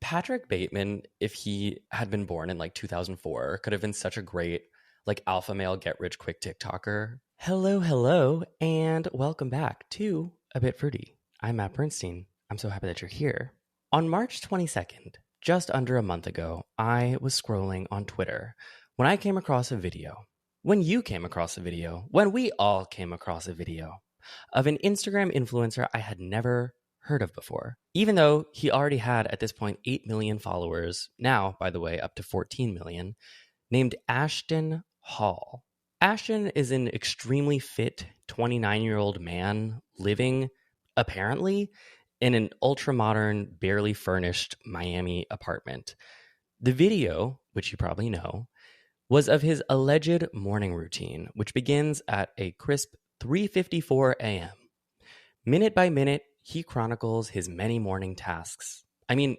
Patrick Bateman, if he had been born in like 2004, could have been such a great like alpha male get rich quick TikToker. Hello, and welcome back to A Bit Fruity. I'm Matt Bernstein. I'm so happy that you're here. On March 22nd, just under a month ago, I was scrolling on Twitter when I came across a video, when you came across a video, when we all came across a video of an Instagram influencer I had never heard of before, even though he already had at this point 8 million followers, now, by the way, up to 14 million, named Ashton Hall. Ashton is an extremely fit 29-year-old man living, apparently, in an ultra-modern, barely furnished Miami apartment. The video, which you probably know, was of his alleged morning routine, which begins at a crisp 3:54 a.m. Minute by minute, he chronicles his many morning tasks. I mean,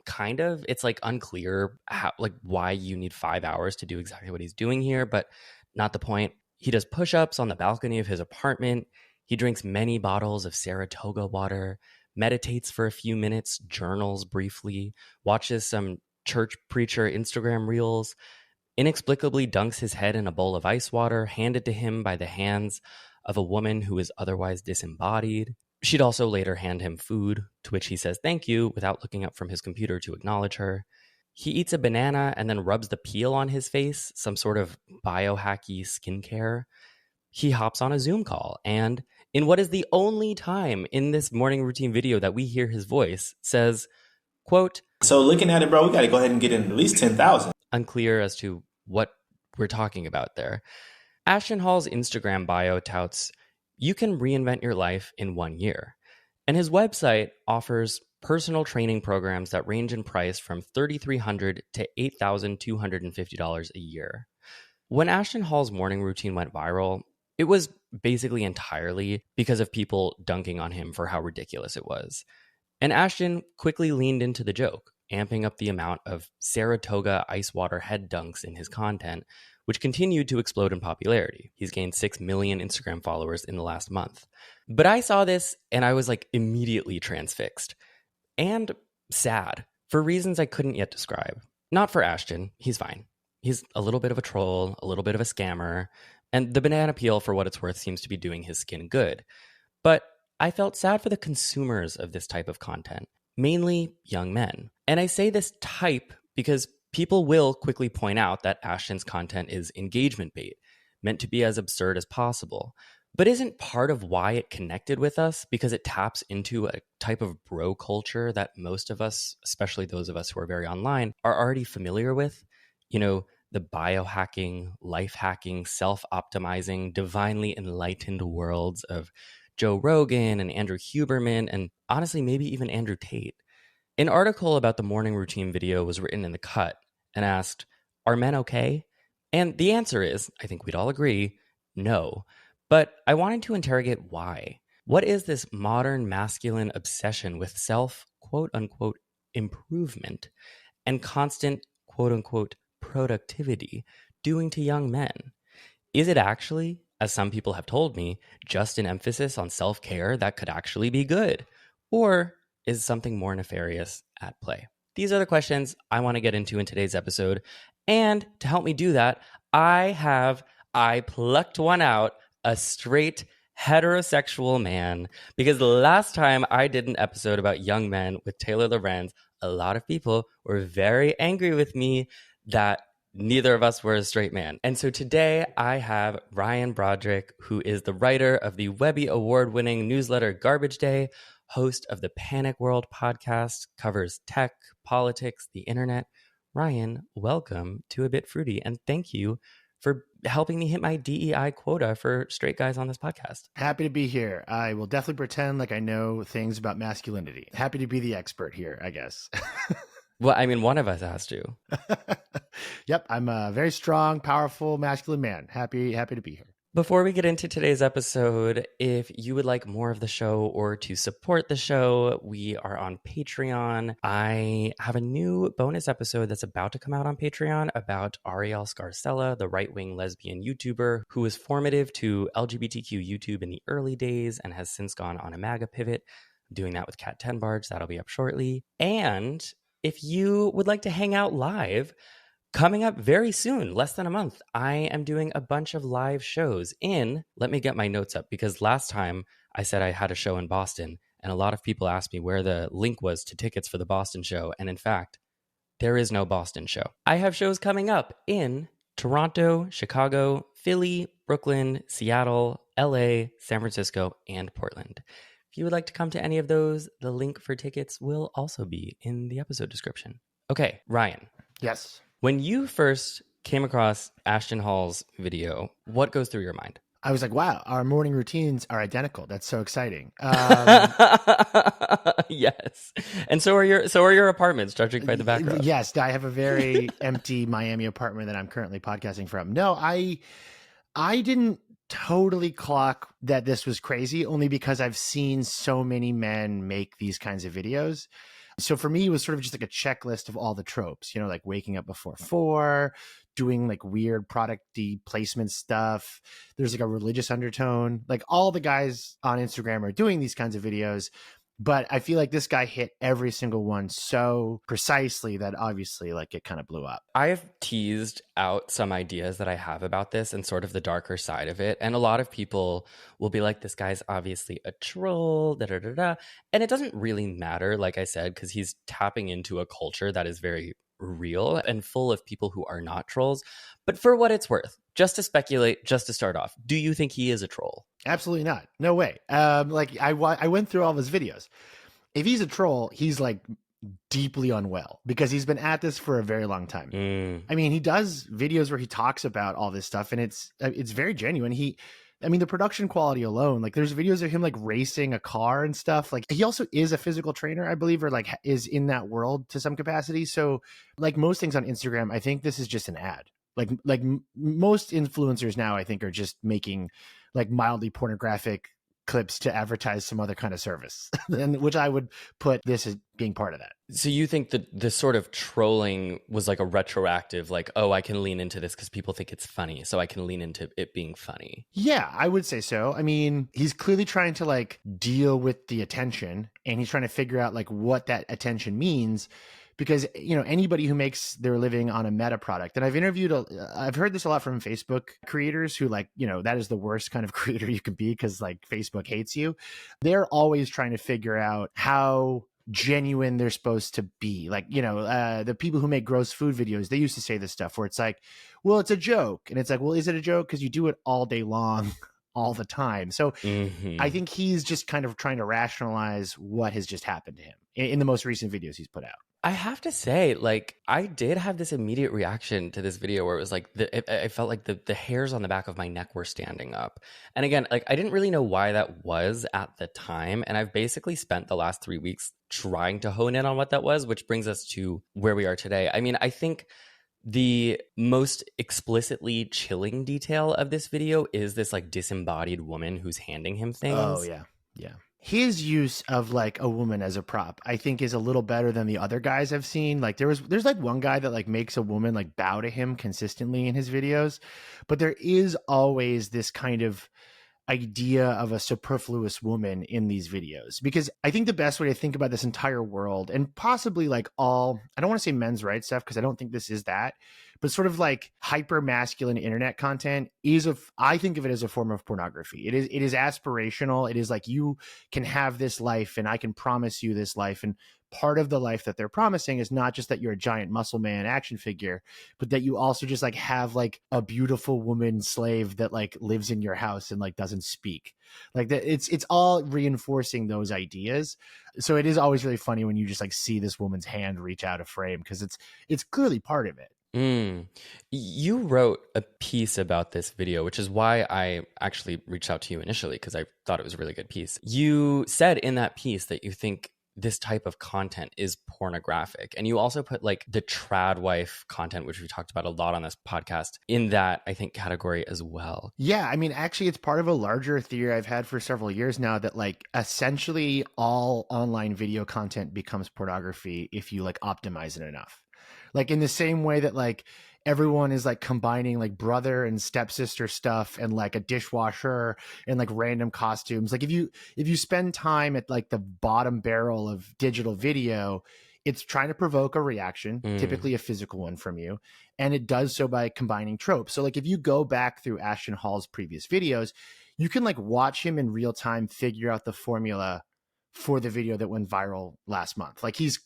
kind of. It's like unclear how, like, why you need 5 hours to do exactly what he's doing here, but not the point. He does push-ups on the balcony of his apartment. He drinks many bottles of Saratoga water, meditates for a few minutes, journals briefly, watches some church preacher Instagram reels, inexplicably dunks his head in a bowl of ice water handed to him by the hands of a woman who is otherwise disembodied. She'd also later hand him food, to which he says thank you without looking up from his computer to acknowledge her. He eats a banana and then rubs the peel on his face, some sort of biohacky skincare. He hops on a Zoom call and, in what is the only time in this morning routine video that we hear his voice, says, quote, "So looking at it, bro, we got to go ahead and get in at least 10,000. Unclear as to what we're talking about there. Ashton Hall's Instagram bio touts, you can reinvent your life in 1 year. And his website offers personal training programs that range in price from $3,300 to $8,250 a year. When Ashton Hall's morning routine went viral, it was basically entirely because of people dunking on him for how ridiculous it was. And Ashton quickly leaned into the joke, amping up the amount of Saratoga ice water head dunks in his content, which continued to explode in popularity. He's gained 6 million Instagram followers in the last month. But I saw this and I was like immediately transfixed and sad for reasons I couldn't yet describe. Not for Ashton, he's fine. He's a little bit of a troll, a little bit of a scammer, and the banana peel, for what it's worth, seems to be doing his skin good. But I felt sad for the consumers of this type of content, mainly young men. And I say this type because people will quickly point out that Ashton's content is engagement bait, meant to be as absurd as possible. But isn't part of why it connected with us because it taps into a type of bro culture that most of us, especially those of us who are very online, are already familiar with? You know, the biohacking, life hacking, self-optimizing, divinely enlightened worlds of Joe Rogan and Andrew Huberman, and honestly, maybe even Andrew Tate. An article about the morning routine video was written in The Cut and asked, are men okay? And the answer is, I think we'd all agree, no. But I wanted to interrogate why. What is this modern masculine obsession with self, quote unquote, improvement and constant, quote unquote, productivity doing to young men? Is it actually, as some people have told me, just an emphasis on self-care that could actually be good? Or is something more nefarious at play? These are the questions I want to get into in today's episode. And to help me do that, I plucked one out, a straight heterosexual man, because the last time I did an episode about young men with Taylor Lorenz, a lot of people were very angry with me that neither of us were a straight man. And so today I have Ryan Broderick, who is the writer of the Webby award-winning newsletter Garbage Day, host of the Panic World podcast, covers tech, politics, the internet. Ryan, welcome to A Bit Fruity, and thank you for helping me hit my DEI quota for straight guys on this podcast. Happy to be here. I will definitely pretend like I know things about masculinity. Happy to be the expert here, I guess. Well, I mean, one of us has to. Yep, I'm a very strong, powerful, masculine man. Happy to be here. Before we get into today's episode, if you would like more of the show or to support the show, we are on Patreon. I have a new bonus episode that's about to come out on Patreon about Ariel Scarcella, the right-wing lesbian YouTuber who was formative to LGBTQ YouTube in the early days and has since gone on a MAGA pivot. I'm doing that with Kat Tenbarge. That'll be up shortly. And if you would like to hang out live, coming up very soon, less than a month, I am doing a bunch of live shows let me get my notes up, because last time I said I had a show in Boston, and a lot of people asked me where the link was to tickets for the Boston show. And in fact, there is no Boston show. I have shows coming up in Toronto, Chicago, Philly, Brooklyn, Seattle, LA, San Francisco, and Portland. If you would like to come to any of those, the link for tickets will also be in the episode description. Okay, Ryan. Yes. When you first came across Ashton Hall's video, what goes through your mind? I was like, wow, our morning routines are identical. That's so exciting. Yes. And so are your apartments, judging by the background. Yes, I have a very empty Miami apartment that I'm currently podcasting from. No, I didn't totally clock that this was crazy, only because I've seen so many men make these kinds of videos. So for me, it was sort of just like a checklist of all the tropes, like waking up before 4, doing like weird product placement stuff. There's like a religious undertone. Like all the guys on Instagram are doing these kinds of videos, but I feel like this guy hit every single one so precisely that obviously like it kind of blew up. I've teased out some ideas that I have about this and sort of the darker side of it. And a lot of people will be like, this guy's obviously a troll, da da da da. And it doesn't really matter, like I said, because he's tapping into a culture that is very real and full of people who are not trolls. But for what it's worth, just to speculate, just to start off, do you think he is a troll? Absolutely not. No way. Like I went through all of his videos. If he's a troll, he's like deeply unwell because he's been at this for a very long time. I mean, he does videos where he talks about all this stuff and it's very genuine. The production quality alone, like there's videos of him like racing a car and stuff. Like he also is a physical trainer, I believe, or like is in that world to some capacity. So like most things on Instagram, I think this is just an ad. Like most influencers now, I think, are just making like mildly pornographic clips to advertise some other kind of service, and which I would put this as being part of that. So you think that the sort of trolling was like a retroactive, like, oh, I can lean into this because people think it's funny, so I can lean into it being funny? Yeah, I would say so. I mean, he's clearly trying to like deal with the attention, and he's trying to figure out like what that attention means. Because, anybody who makes their living on a meta product, and I've heard this a lot from Facebook creators who like, that is the worst kind of creator you could be because like Facebook hates you. They're always trying to figure out how genuine they're supposed to be. Like, the people who make gross food videos, they used to say this stuff where it's like, well, it's a joke. And it's like, well, is it a joke? Because you do it all day long, all the time. So I think he's just kind of trying to rationalize what has just happened to him in the most recent videos he's put out. I have to say, like, I did have this immediate reaction to this video where it was like, I felt like the hairs on the back of my neck were standing up. And again, like, I didn't really know why that was at the time. And I've basically spent the last 3 weeks trying to hone in on what that was, which brings us to where we are today. I mean, I think the most explicitly chilling detail of this video is this like disembodied woman who's handing him things. Oh, yeah. Yeah. His use of like a woman as a prop, I think, is a little better than the other guys I've seen. Like there's like one guy that like makes a woman like bow to him consistently in his videos, but there is always this kind of idea of a superfluous woman in these videos, because I think the best way to think about this entire world, and possibly like I don't want to say men's rights stuff because I don't think this is that, but sort of like hyper masculine internet content I think of it as a form of pornography. It is aspirational. It is like, you can have this life and I can promise you this life. And part of the life that they're promising is not just that you're a giant muscle man action figure, but that you also just like have like a beautiful woman slave that like lives in your house and like doesn't speak. Like that, it's all reinforcing those ideas. So it is always really funny when you just like see this woman's hand reach out of frame, because it's clearly part of it. You wrote a piece about this video, which is why I actually reached out to you initially, because I thought it was a really good piece. You said in that piece that you think this type of content is pornographic. And you also put like the trad wife content, which we talked about a lot on this podcast, in that, I think, category as well. Yeah. I mean, actually, it's part of a larger theory I've had for several years now that like essentially all online video content becomes pornography if you like optimize it enough. Like in the same way that like everyone is like combining like brother and stepsister stuff and like a dishwasher and like random costumes. Like if you spend time at like the bottom barrel of digital video, It's trying to provoke a reaction, typically a physical one from you. And it does so by combining tropes. So like if you go back through Ashton Hall's previous videos, you can like watch him in real time figure out the formula for the video that went viral last month. Like he's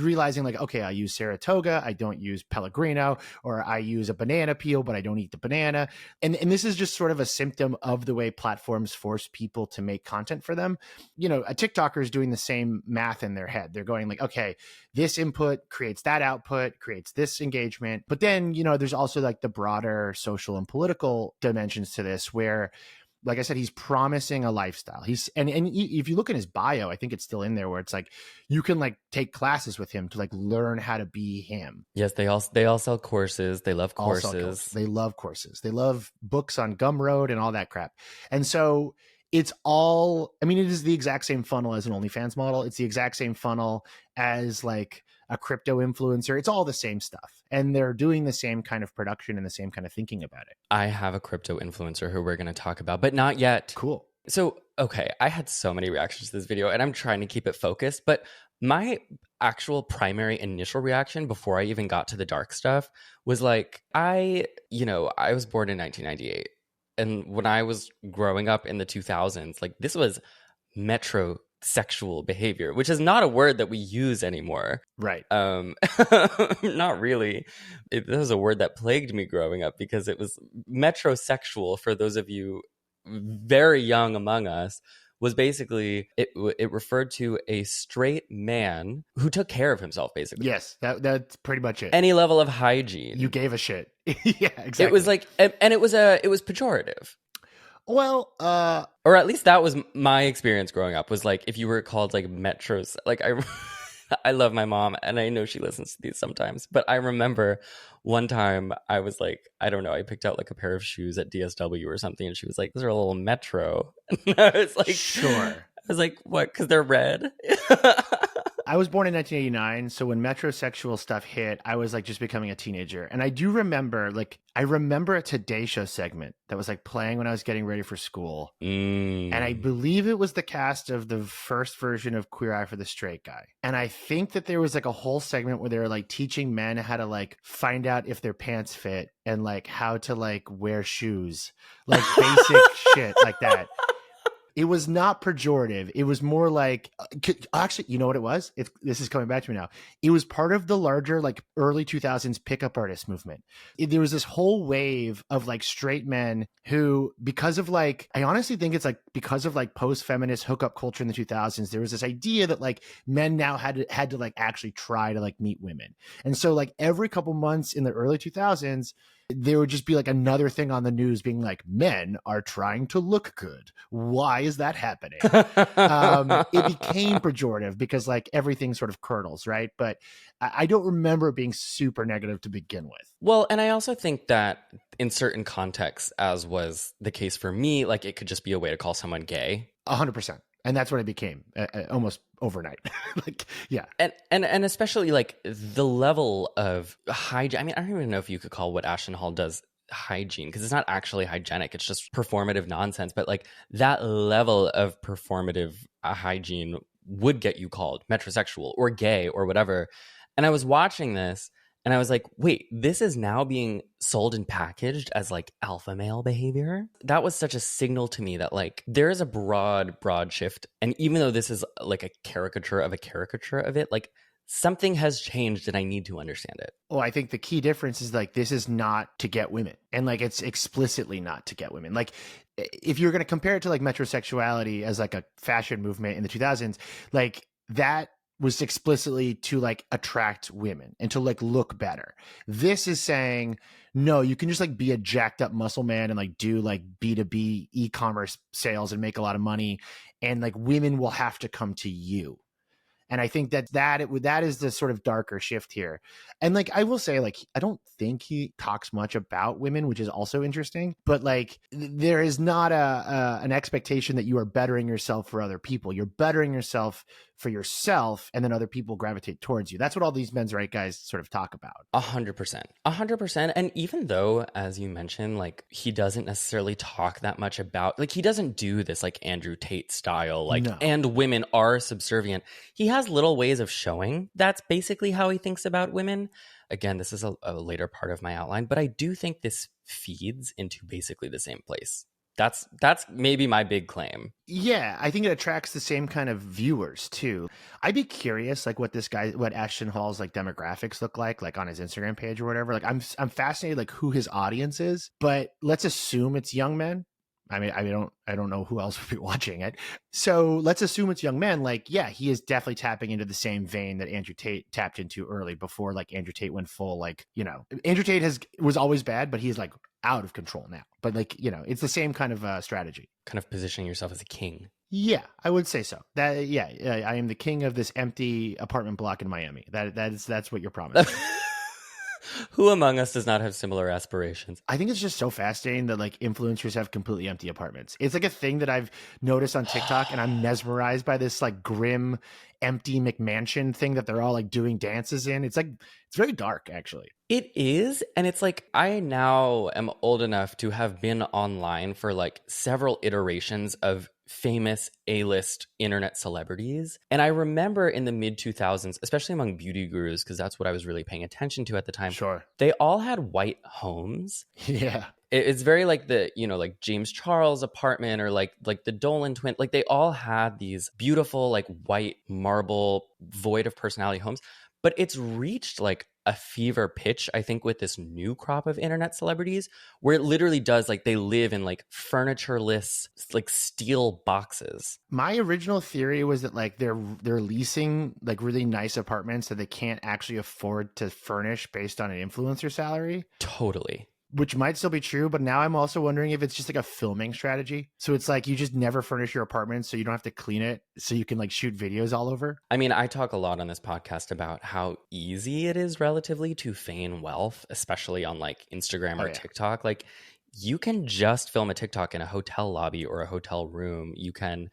realizing like, okay, I use Saratoga, I don't use Pellegrino, or I use a banana peel, but I don't eat the banana. And this is just sort of a symptom of the way platforms force people to make content for them. You know, a TikToker is doing the same math in their head. They're going like, okay, this input creates that output, creates this engagement. But then, you know, there's also like the broader social and political dimensions to this where, like I said, he's promising a lifestyle. And if you look in his bio, I think it's still in there where it's like you can like take classes with him to like learn how to be him. Yes, they all sell courses. They love courses. They love courses. They love books on Gumroad and all that crap. And so it's all, I mean, it is the exact same funnel as an OnlyFans model. It's the exact same funnel as like a crypto influencer. It's all the same stuff. And they're doing the same kind of production and the same kind of thinking about it. I have a crypto influencer who we're going to talk about, but not yet. Cool. So, okay, I had so many reactions to this video and I'm trying to keep it focused, but my actual primary initial reaction before I even got to the dark stuff was like, I was born in 1998. And when I was growing up in the 2000s, like this was metrosexual behavior, which is not a word that we use anymore. Right. Not really. It was a word that plagued me growing up because it was metrosexual, for those of you very young among us, was basically, it referred to a straight man who took care of himself, basically. Yes, that's pretty much it. Any level of hygiene. You gave a shit. Yeah, exactly. It was like, and it was pejorative. Well, or at least that was my experience growing up, was like if you were called like metros, like I love my mom and I know she listens to these sometimes, but I remember one time I was like, I don't know, I picked out like a pair of shoes at DSW or something and she was like, those are a little metro. And I was like, sure. I was like, what? Because they're red. I was born in 1989, so when metrosexual stuff hit, I was like just becoming a teenager. And I do remember, a Today Show segment that was like playing when I was getting ready for school. And I believe it was the cast of the first version of Queer Eye for the Straight Guy. And I think that there was like a whole segment where they were like teaching men how to like find out if their pants fit and like how to like wear shoes, like basic shit like that. It was not pejorative. It was more like, actually, you know what it was? This is coming back to me now. It was part of the larger like early 2000s pickup artist movement. There was this whole wave of like straight men who, because of like, I honestly think it's like because of like post-feminist hookup culture in the 2000s, there was this idea that like men now had to like actually try to like meet women. And so like every couple months in the early 2000s, there would just be like another thing on the news being like, men are trying to look good. Why is that happening? It became pejorative because like everything sort of curdles, right? But I don't remember it being super negative to begin with. Well, and I also think that in certain contexts, as was the case for me, like it could just be a way to call someone gay. 100%. And that's what it became almost overnight. Like, yeah. And especially like the level of hygiene. I mean, I don't even know if you could call what Ashton Hall does hygiene, because it's not actually hygienic. It's just performative nonsense. But like that level of performative hygiene would get you called metrosexual or gay or whatever. And I was watching this and I was like, wait, this is now being sold and packaged as like alpha male behavior. That was such a signal to me that like there is a broad shift. And even though this is like a caricature of it, like something has changed and I need to understand it. Oh, I think the key difference is like this is not to get women. And like it's explicitly not to get women. Like if you're going to compare it to like metrosexuality as like a fashion movement in the 2000s, like that was explicitly to like attract women and to like look better. This is saying, no, you can just like be a jacked up muscle man and like do like B2B e-commerce sales and make a lot of money. And like women will have to come to you. And I think that is the sort of darker shift here. And like, I will say, like, I don't think he talks much about women, which is also interesting, but like there is not an expectation that you are bettering yourself for other people. You're bettering yourself for yourself, and then other people gravitate towards you. That's what all these men's right guys sort of talk about. 100%. 100%. And even though, as you mentioned, like he doesn't necessarily talk that much about, like he doesn't do this like Andrew Tate style, like, No. and women are subservient. He has little ways of showing that's basically how he thinks about women. Again, this is a later part of my outline, but I do think this feeds into basically the same place. That's maybe my big claim. Yeah, I think it attracts the same kind of viewers too. I'd be curious, like what Ashton Hall's like demographics look like on his Instagram page or whatever. Like I'm fascinated, like who his audience is. But let's assume it's young men. I mean, I don't know who else would be watching it. So let's assume it's young men. Like, yeah, he is definitely tapping into the same vein that Andrew Tate tapped into early, before like Andrew Tate went full. Like, you know, Andrew Tate was always bad, but he's like out of control now. But like, you know, it's the same kind of strategy. Kind of positioning yourself as a king. Yeah, I would say so. I am the king of this empty apartment block in Miami. That's what you're promising. Who among us does not have similar aspirations? I think it's just so fascinating that like influencers have completely empty apartments. It's like a thing that I've noticed on TikTok, and I'm mesmerized by this like grim, empty McMansion thing that they're all like doing dances in. It's very dark, actually. It is. And it's like, I now am old enough to have been online for like several iterations of famous A-list internet celebrities. And I remember in the mid 2000s, especially among beauty gurus, because that's what I was really paying attention to at the time. Sure. They all had white homes. Yeah. It's very like the, you know, like James Charles apartment, or like the Dolan twin. Like they all had these beautiful, like white marble, void of personality homes. But it's reached like a fever pitch, I think, with this new crop of internet celebrities, where it literally does, like, they live in like furnitureless, like steel boxes. My original theory was that like they're leasing like really nice apartments that they can't actually afford to furnish based on an influencer salary. Totally. Which might still be true, but now I'm also wondering if it's just like a filming strategy. So it's like you just never furnish your apartment so you don't have to clean it, so you can like shoot videos all over. I mean, I talk a lot on this podcast about how easy it is relatively to feign wealth, especially on like Instagram or TikTok. Like you can just film a TikTok in a hotel lobby or a hotel room. You can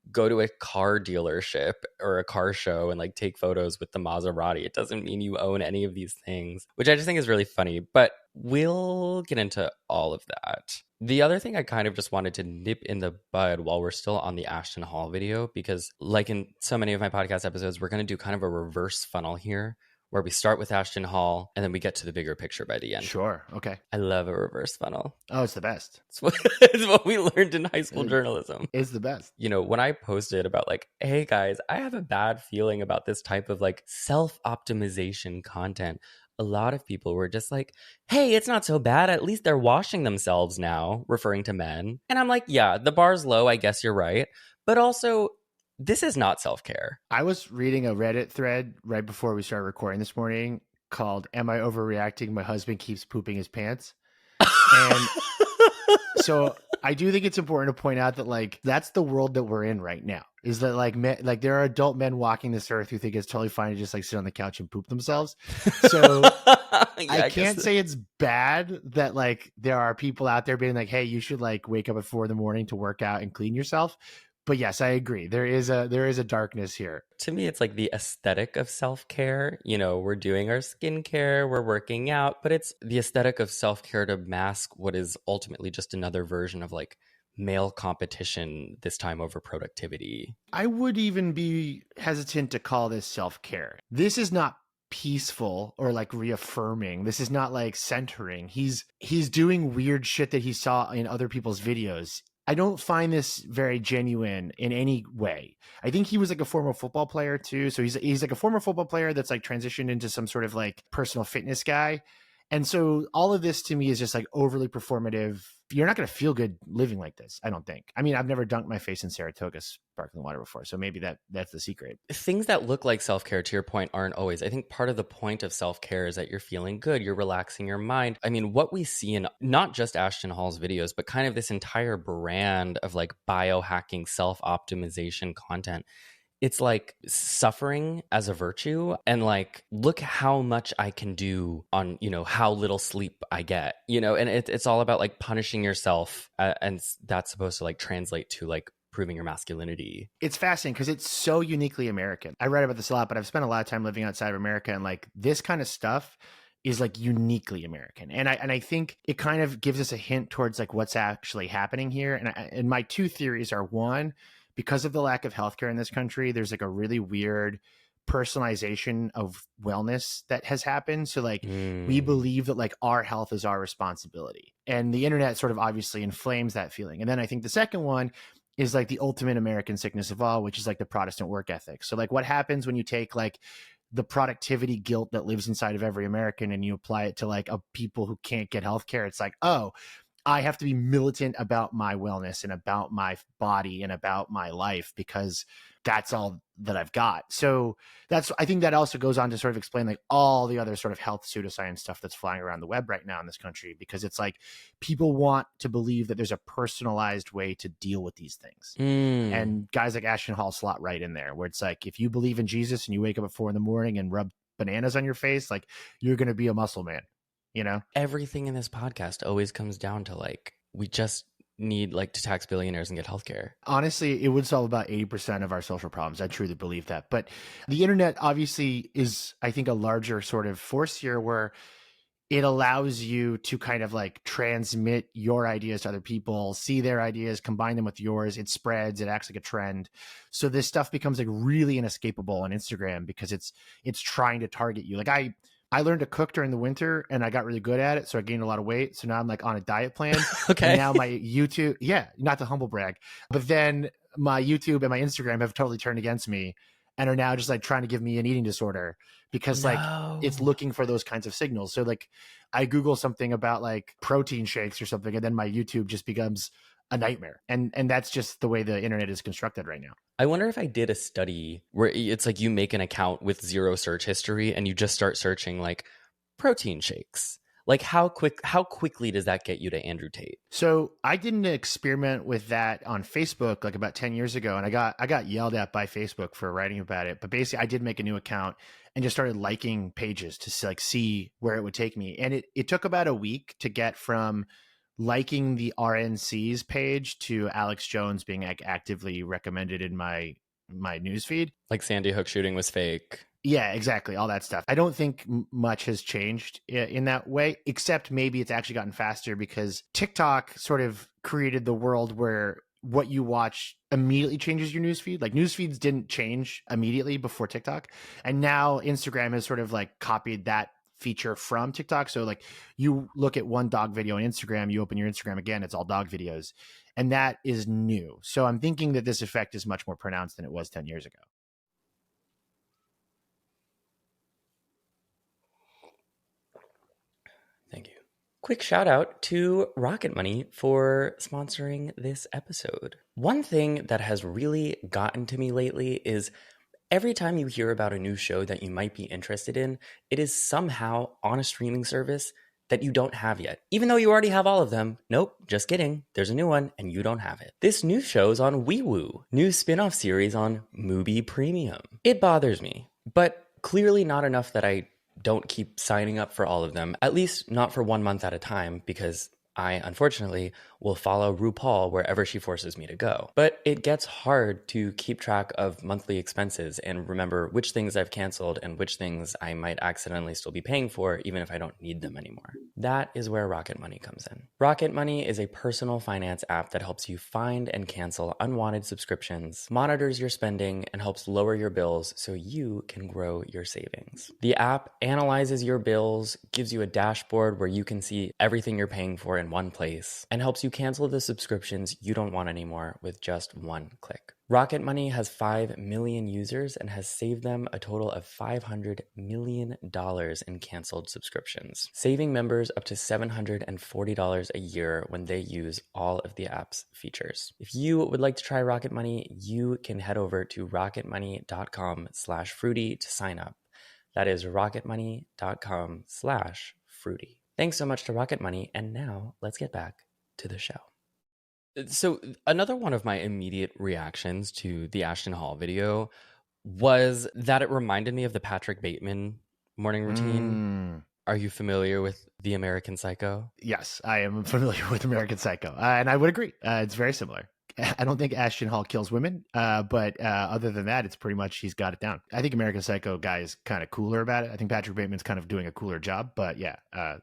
go to a car dealership or a car show and like take photos with the Maserati. It doesn't mean you own any of these things, which I just think is really funny, but we'll get into all of that. The other thing I kind of just wanted to nip in the bud while we're still on the Ashton Hall video, because like in so many of my podcast episodes, we're going to do kind of a reverse funnel here, where we start with Ashton Hall and then we get to the bigger picture by the end. Sure. Okay. I love a reverse funnel. Oh, it's the best. It's what we learned in high school journalism. It's the best. You know, when I posted about like, hey guys, I have a bad feeling about this type of like self-optimization content, a lot of people were just like, hey, it's not so bad. At least they're washing themselves now, referring to men. And I'm like, yeah, the bar's low. I guess you're right. But also, this is not self-care. I was reading a Reddit thread right before we started recording this morning called "Am I Overreacting? My Husband Keeps Pooping His Pants." And so I do think it's important to point out that like that's the world that we're in right now. Is that like there are adult men walking this earth who think it's totally fine to just like sit on the couch and poop themselves. So I can't say it's bad that like there are people out there being like, hey, you should like wake up at 4 a.m. to work out and clean yourself. But yes, I agree. There is a darkness here. To me, it's like the aesthetic of self-care. You know, we're doing our skincare, we're working out, but it's the aesthetic of self-care to mask what is ultimately just another version of like male competition, this time over productivity. I would even be hesitant to call this self-care. This is not peaceful or like reaffirming. This is not like centering. He's doing weird shit that he saw in other people's videos. I don't find this very genuine in any way. I think he was like a former football player too. So he's like a former football player that's like transitioned into some sort of like personal fitness guy. And so all of this to me is just like overly performative. You're not going to feel good living like this, I don't think. I mean, I've never dunked my face in Saratoga sparkling water before, so maybe that's the secret. Things that look like self-care, to your point, aren't always. I think part of the point of self-care is that you're feeling good, you're relaxing your mind. I mean, what we see in not just Ashton Hall's videos, but kind of this entire brand of like biohacking self-optimization content, it's like suffering as a virtue, and like, look how much I can do on, you know, how little sleep I get, you know, and it's all about like punishing yourself, and that's supposed to like translate to like proving your masculinity. It's fascinating because it's so uniquely American. I read about this a lot, but I've spent a lot of time living outside of America, and like this kind of stuff is like uniquely American. And I think it kind of gives us a hint towards like what's actually happening here. And my two theories are, one, because of the lack of healthcare in this country, there's like a really weird personalization of wellness that has happened. So like we believe that like our health is our responsibility. And the internet sort of obviously inflames that feeling. And then I think the second one is like the ultimate American sickness of all, which is like the Protestant work ethic. So like what happens when you take like the productivity guilt that lives inside of every American and you apply it to like a people who can't get healthcare? It's like, oh, I have to be militant about my wellness and about my body and about my life because that's all that I've got. So I think that also goes on to sort of explain like all the other sort of health pseudoscience stuff that's flying around the web right now in this country, because it's like people want to believe that there's a personalized way to deal with these things. And guys like Ashton Hall slot right in there, where it's like, if you believe in Jesus and you wake up at 4 a.m. and rub bananas on your face, like you're going to be a muscle man. You know, everything in this podcast always comes down to like, we just need like to tax billionaires and get healthcare. Honestly, it would solve about 80% of our social problems. I truly believe that. But the internet obviously is, I think, a larger sort of force here where it allows you to kind of like transmit your ideas to other people, see their ideas, combine them with yours. It spreads, it acts like a trend. So this stuff becomes like really inescapable on Instagram because it's trying to target you. Like I learned to cook during the winter and I got really good at it. So I gained a lot of weight. So now I'm like on a diet plan. Okay. And now my YouTube, not to humble brag, but then my YouTube and my Instagram have totally turned against me and are now just like trying to give me an eating disorder because like it's looking for those kinds of signals. So like I Google something about like protein shakes or something, and then my YouTube just becomes a nightmare. And that's just the way the internet is constructed right now. I wonder if I did a study where it's like you make an account with zero search history and you just start searching like protein shakes. Like how quickly does that get you to Andrew Tate? So I did an experiment with that on Facebook like about 10 years ago, and I got yelled at by Facebook for writing about it. But basically I did make a new account and just started liking pages to like see where it would take me. And it took about a week to get from liking the RNC's page to Alex Jones being like actively recommended in my newsfeed. Like Sandy Hook shooting was fake. Yeah, exactly. All that stuff. I don't think much has changed in that way, except maybe it's actually gotten faster because TikTok sort of created the world where what you watch immediately changes your newsfeed. Like newsfeeds didn't change immediately before TikTok. And now Instagram has sort of like copied that feature from TikTok. So like you look at one dog video on Instagram, you open your Instagram again, it's all dog videos. And that is new. So I'm thinking that this effect is much more pronounced than it was 10 years ago. Thank you. Quick shout out to Rocket Money for sponsoring this episode. One thing that has really gotten to me lately is every time you hear about a new show that you might be interested in, it is somehow on a streaming service that you don't have yet. Even though you already have all of them. Nope, just kidding. There's a new one and you don't have it. This new show's on WeWoo, new spin-off series on Mubi Premium. It bothers me, but clearly not enough that I don't keep signing up for all of them, at least not for 1 month at a time, because I, unfortunately, will follow RuPaul wherever she forces me to go. But it gets hard to keep track of monthly expenses and remember which things I've canceled and which things I might accidentally still be paying for, even if I don't need them anymore. That is where Rocket Money comes in. Rocket Money is a personal finance app that helps you find and cancel unwanted subscriptions, monitors your spending, and helps lower your bills so you can grow your savings. The app analyzes your bills, gives you a dashboard where you can see everything you're paying for in one place, and helps you cancel the subscriptions you don't want anymore with just one click. Rocket Money has 5 million users and has saved them a total of $500 million in canceled subscriptions, saving members up to $740 a year when they use all of the app's features. If you would like to try Rocket Money, you can head over to rocketmoney.com/fruity to sign up. That is rocketmoney.com/fruity. Thanks so much to Rocket Money, and now let's get back to the show. So another one of my immediate reactions to the Ashton Hall video was that it reminded me of the Patrick Bateman morning routine. Are you familiar with The American Psycho? Yes, I am familiar with American Psycho, and I would agree. It's very similar. I don't think Ashton Hall kills women, but other than that, it's pretty much he's got it down. I think American Psycho guy is kind of cooler about it. I think Patrick Bateman's kind of doing a cooler job, but yeah,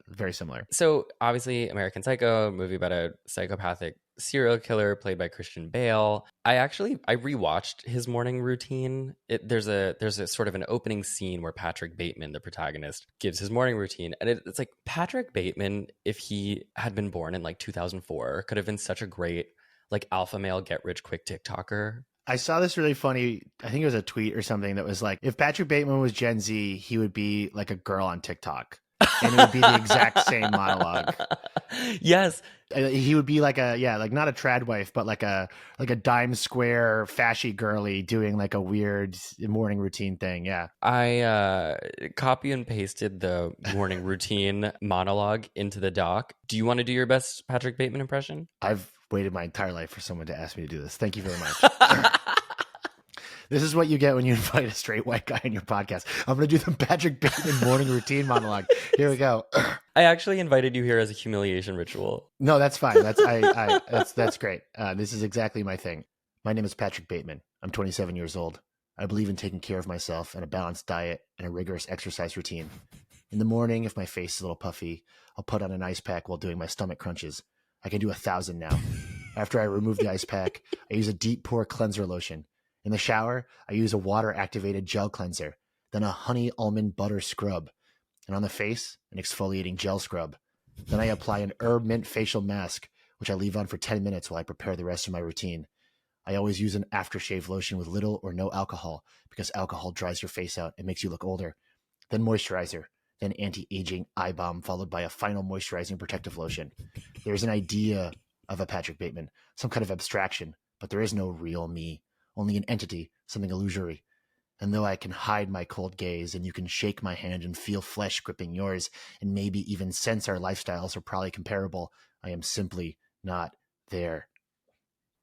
very similar. So obviously, American Psycho, movie about a psychopathic serial killer played by Christian Bale. I rewatched his morning routine. There's a sort of an opening scene where Patrick Bateman, the protagonist, gives his morning routine, and it's like Patrick Bateman, if he had been born in like 2004, could have been such a great like alpha male get rich quick TikToker. I saw this really funny, I think it was a tweet or something that was like, if Patrick Bateman was Gen Z, he would be like a girl on TikTok. And it would be the exact same monologue. Yes. He would be like like not a trad wife, but like a dime square fashy girly doing like a weird morning routine thing. Yeah. I copy and pasted the morning routine monologue into the doc. Do you want to do your best Patrick Bateman impression? I've waited my entire life for someone to ask me to do this. Thank you very much. This is what you get when you invite a straight white guy on your podcast. I'm going to do the Patrick Bateman morning routine monologue. Here we go. I actually invited you here as a humiliation ritual. No, that's fine. That's great. This is exactly my thing. My name is Patrick Bateman. I'm 27 years old. I believe in taking care of myself and a balanced diet and a rigorous exercise routine. In the morning, if my face is a little puffy, I'll put on an ice pack while doing my stomach crunches. I can do 1,000 now. After I remove the ice pack, I use a deep pore cleanser lotion. In the shower, I use a water-activated gel cleanser, then a honey almond butter scrub, and on the face, an exfoliating gel scrub. Then I apply an herb mint facial mask, which I leave on for 10 minutes while I prepare the rest of my routine. I always use an aftershave lotion with little or no alcohol because alcohol dries your face out and makes you look older. Then moisturizer, then anti-aging eye balm, followed by a final moisturizing protective lotion. There's an idea of a Patrick Bateman, some kind of abstraction, but there is no real me. Only an entity, something illusory. And though I can hide my cold gaze and you can shake my hand and feel flesh gripping yours and maybe even sense our lifestyles are probably comparable, I am simply not there.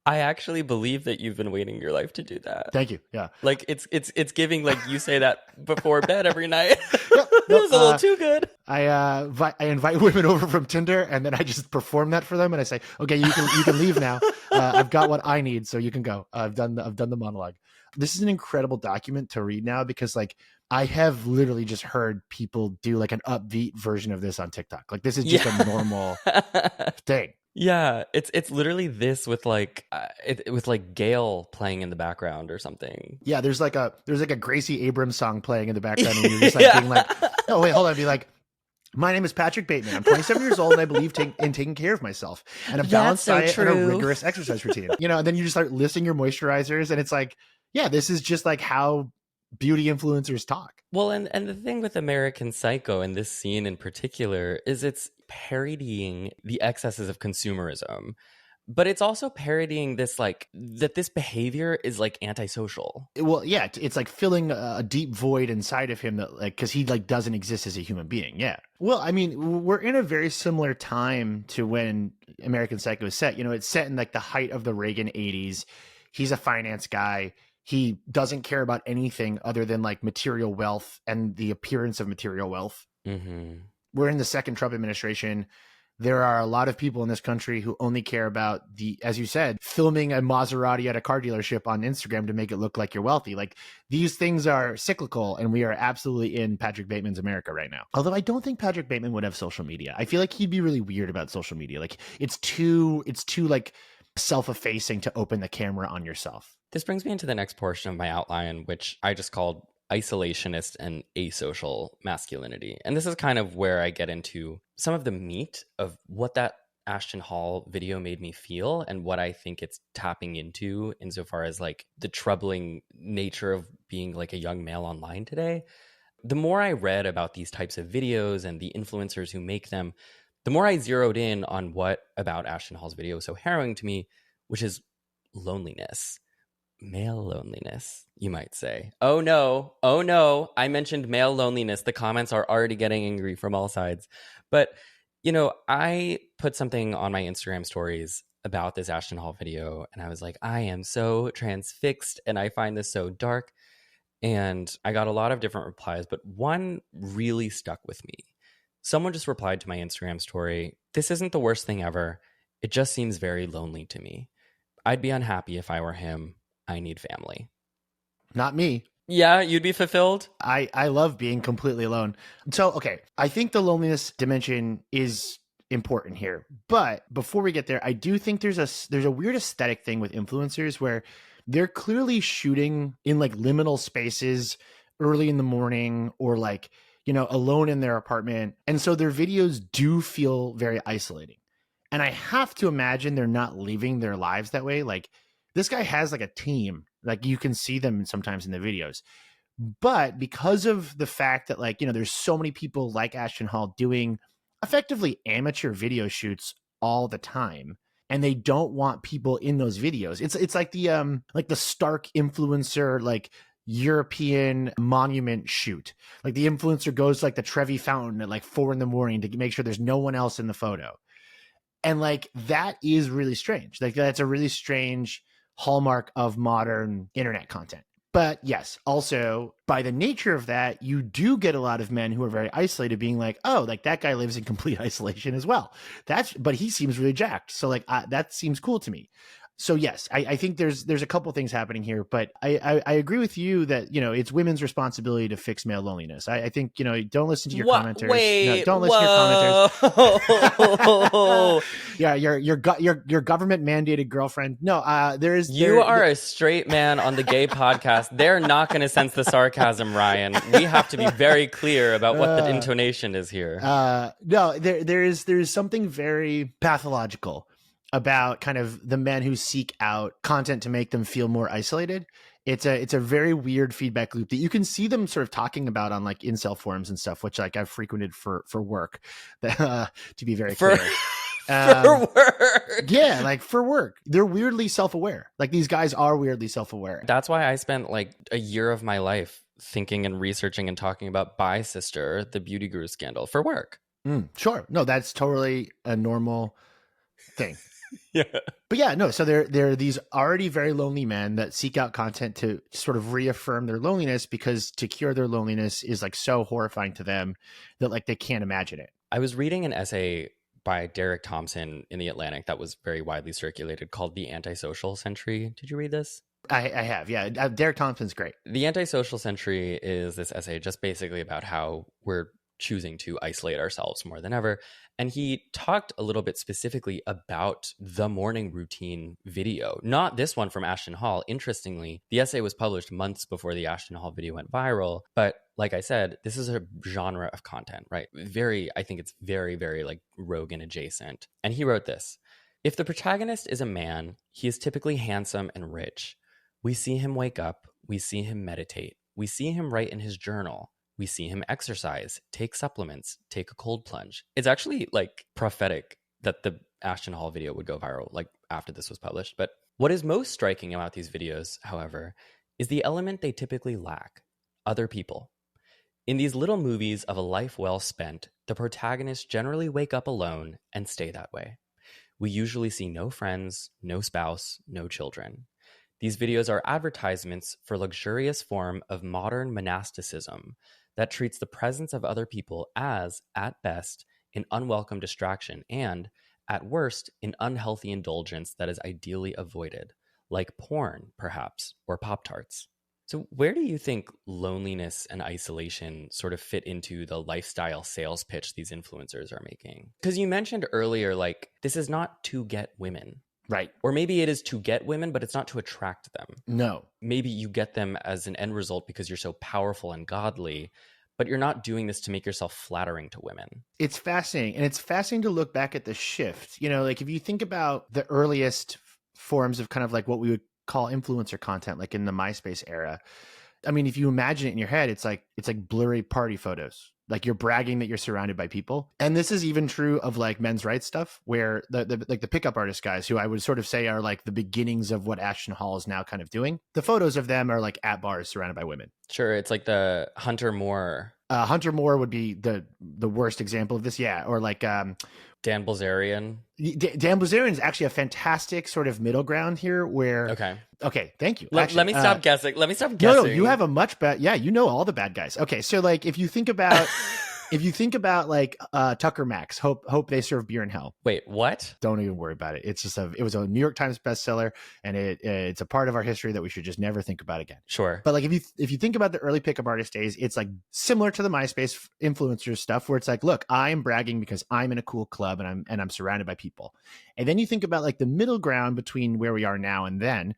I actually believe that you've been waiting your life to do that. Thank you. Yeah. Like it's giving like you say that before bed every night. Yep, It was a little too good. I invite women over from Tinder and then I just perform that for them and I say, okay, you can leave now. I've got what I need, so you can go. I've done the monologue. This is an incredible document to read now because like I have literally just heard people do like an upbeat version of this on TikTok. Like this is just a normal thing. Yeah, it's literally this with like with like Gale playing in the background or something. Yeah, there's like a Gracie Abrams song playing in the background, and you're just like being like, oh wait, hold on, be like, my name is Patrick Bateman. I'm 27 years old, and I believe in taking care of myself and a balanced diet and a rigorous exercise routine. You know, and then you just start listing your moisturizers, and it's like, yeah, this is just like how beauty influencers talk. Well, and the thing with American Psycho and this scene in particular is it's parodying the excesses of consumerism, but it's also parodying this like that this behavior is like antisocial. Well, yeah, it's like filling a deep void inside of him that like because he like doesn't exist as a human being. Yeah. Well, I mean, we're in a very similar time to when American Psycho is set. You know, it's set in like the height of the Reagan 80s. He's a finance guy. He doesn't care about anything other than like material wealth and the appearance of material wealth. Mm-hmm. We're in the second Trump administration. There are a lot of people in this country who only care about as you said, filming a Maserati at a car dealership on Instagram to make it look like you're wealthy. Like these things are cyclical and we are absolutely in Patrick Bateman's America right now. Although I don't think Patrick Bateman would have social media. I feel like he'd be really weird about social media. Like it's too like self-effacing to open the camera on yourself. This brings me into the next portion of my outline, which I just called isolationist and asocial masculinity. And this is kind of where I get into some of the meat of what that Ashton Hall video made me feel and what I think it's tapping into insofar as like the troubling nature of being like a young male online today. The more I read about these types of videos and the influencers who make them, the more I zeroed in on what about Ashton Hall's video was so harrowing to me, which is loneliness. Male loneliness, you might say. Oh no, I mentioned male loneliness. The comments are already getting angry from all sides. But, you know, I put something on my Instagram stories about this Ashton Hall video, and I was like, I am so transfixed, and I find this so dark. And I got a lot of different replies, but one really stuck with me. Someone just replied to my Instagram story, "This isn't the worst thing ever. It just seems very lonely to me. I'd be unhappy if I were him. I need family. Not me. Yeah, you'd be fulfilled? I love being completely alone. So, okay, I think the loneliness dimension is important here. But before we get there, I do think there's a weird aesthetic thing with influencers where they're clearly shooting in like liminal spaces early in the morning or like, alone in their apartment. And so their videos do feel very isolating. And I have to imagine they're not living their lives that way. Like this guy has like a team, like you can see them sometimes in the videos. But because of the fact that like, there's so many people like Ashton Hall doing effectively amateur video shoots all the time, and they don't want people in those videos. It's like the Stark influencer like European monument shoot. Like the influencer goes to like the Trevi Fountain at like 4 a.m. to make sure there's no one else in the photo. And like that is really strange. Like that's a really strange hallmark of modern internet content. But yes, also by the nature of that, you do get a lot of men who are very isolated being like, oh, like that guy lives in complete isolation as well. But he seems really jacked. So like that seems cool to me. So yes, I think there's a couple things happening here, but I agree with you that, it's women's responsibility to fix male loneliness. I think, don't listen to your commenters. Wait, no, don't listen to your commenters. Yeah, your government mandated girlfriend. No, You are a straight man on the gay podcast. They're not going to sense the sarcasm, Ryan. We have to be very clear about what the intonation is here. No, there is something very pathological about kind of the men who seek out content to make them feel more isolated. It's a very weird feedback loop that you can see them sort of talking about on like incel forums and stuff, which like I've frequented for work, to be very clear. For work. Yeah, like for work. They're weirdly self-aware. Like these guys are weirdly self-aware. That's why I spent like a year of my life thinking and researching and talking about Bi Sister, the beauty guru scandal, for work. Sure. No, that's totally a normal thing. Yeah. But yeah, no, so they're these already very lonely men that seek out content to sort of reaffirm their loneliness, because to cure their loneliness is like so horrifying to them that like they can't imagine it. I was reading an essay by Derek Thompson in The Atlantic that was very widely circulated called The Antisocial Century. Did you read this? I have, yeah. Derek Thompson's great. The Antisocial Century is this essay just basically about how we're choosing to isolate ourselves more than ever. And he talked a little bit specifically about the morning routine video, not this one from Ashton Hall. Interestingly, the essay was published months before the Ashton Hall video went viral. But like I said, this is a genre of content, right? I think it's very, very like Rogan adjacent. And he wrote this: if the protagonist is a man, he is typically handsome and rich. We see him wake up. We see him meditate. We see him write in his journal. We see him exercise, take supplements, take a cold plunge. It's actually like prophetic that the Ashton Hall video would go viral like after this was published. But what is most striking about these videos, however, is the element they typically lack: other people. In these little movies of a life well spent, the protagonists generally wake up alone and stay that way. We usually see no friends, no spouse, no children. These videos are advertisements for a luxurious form of modern monasticism that treats the presence of other people as, at best, an unwelcome distraction and, at worst, an unhealthy indulgence that is ideally avoided, like porn, perhaps, or Pop-Tarts. So where do you think loneliness and isolation sort of fit into the lifestyle sales pitch these influencers are making? Because you mentioned earlier, like, this is not to get women. Right. Or maybe it is to get women, but it's not to attract them. No. Maybe you get them as an end result because you're so powerful and godly, but you're not doing this to make yourself flattering to women. It's fascinating. And it's fascinating to look back at the shift. Like if you think about the earliest forms of kind of like what we would call influencer content, like in the MySpace era. I mean, if you imagine it in your head, it's like blurry party photos. Like you're bragging that you're surrounded by people. And this is even true of like men's rights stuff, where the pickup artist guys, who I would sort of say are like the beginnings of what Ashton Hall is now kind of doing. The photos of them are like at bars surrounded by women. Sure. It's like the Hunter Moore. Hunter Moore would be the worst example of this. Yeah. Or like Dan Bilzerian. Dan Bilzerian is actually a fantastic sort of middle ground here where... Okay, thank you. Let me stop guessing. Let me stop guessing. No, you have a much bad... Yeah, you know all the bad guys. Okay, so like if you think about If you think about like Tucker Max, hope they serve beer in hell. Wait, what? Don't even worry about it. It's just it was a New York Times bestseller, and it's a part of our history that we should just never think about again. Sure. But like if you think about the early pickup artist days, it's like similar to the MySpace influencer stuff, where it's like, look, I'm bragging because I'm in a cool club and I'm surrounded by people. And then you think about like the middle ground between where we are now and then,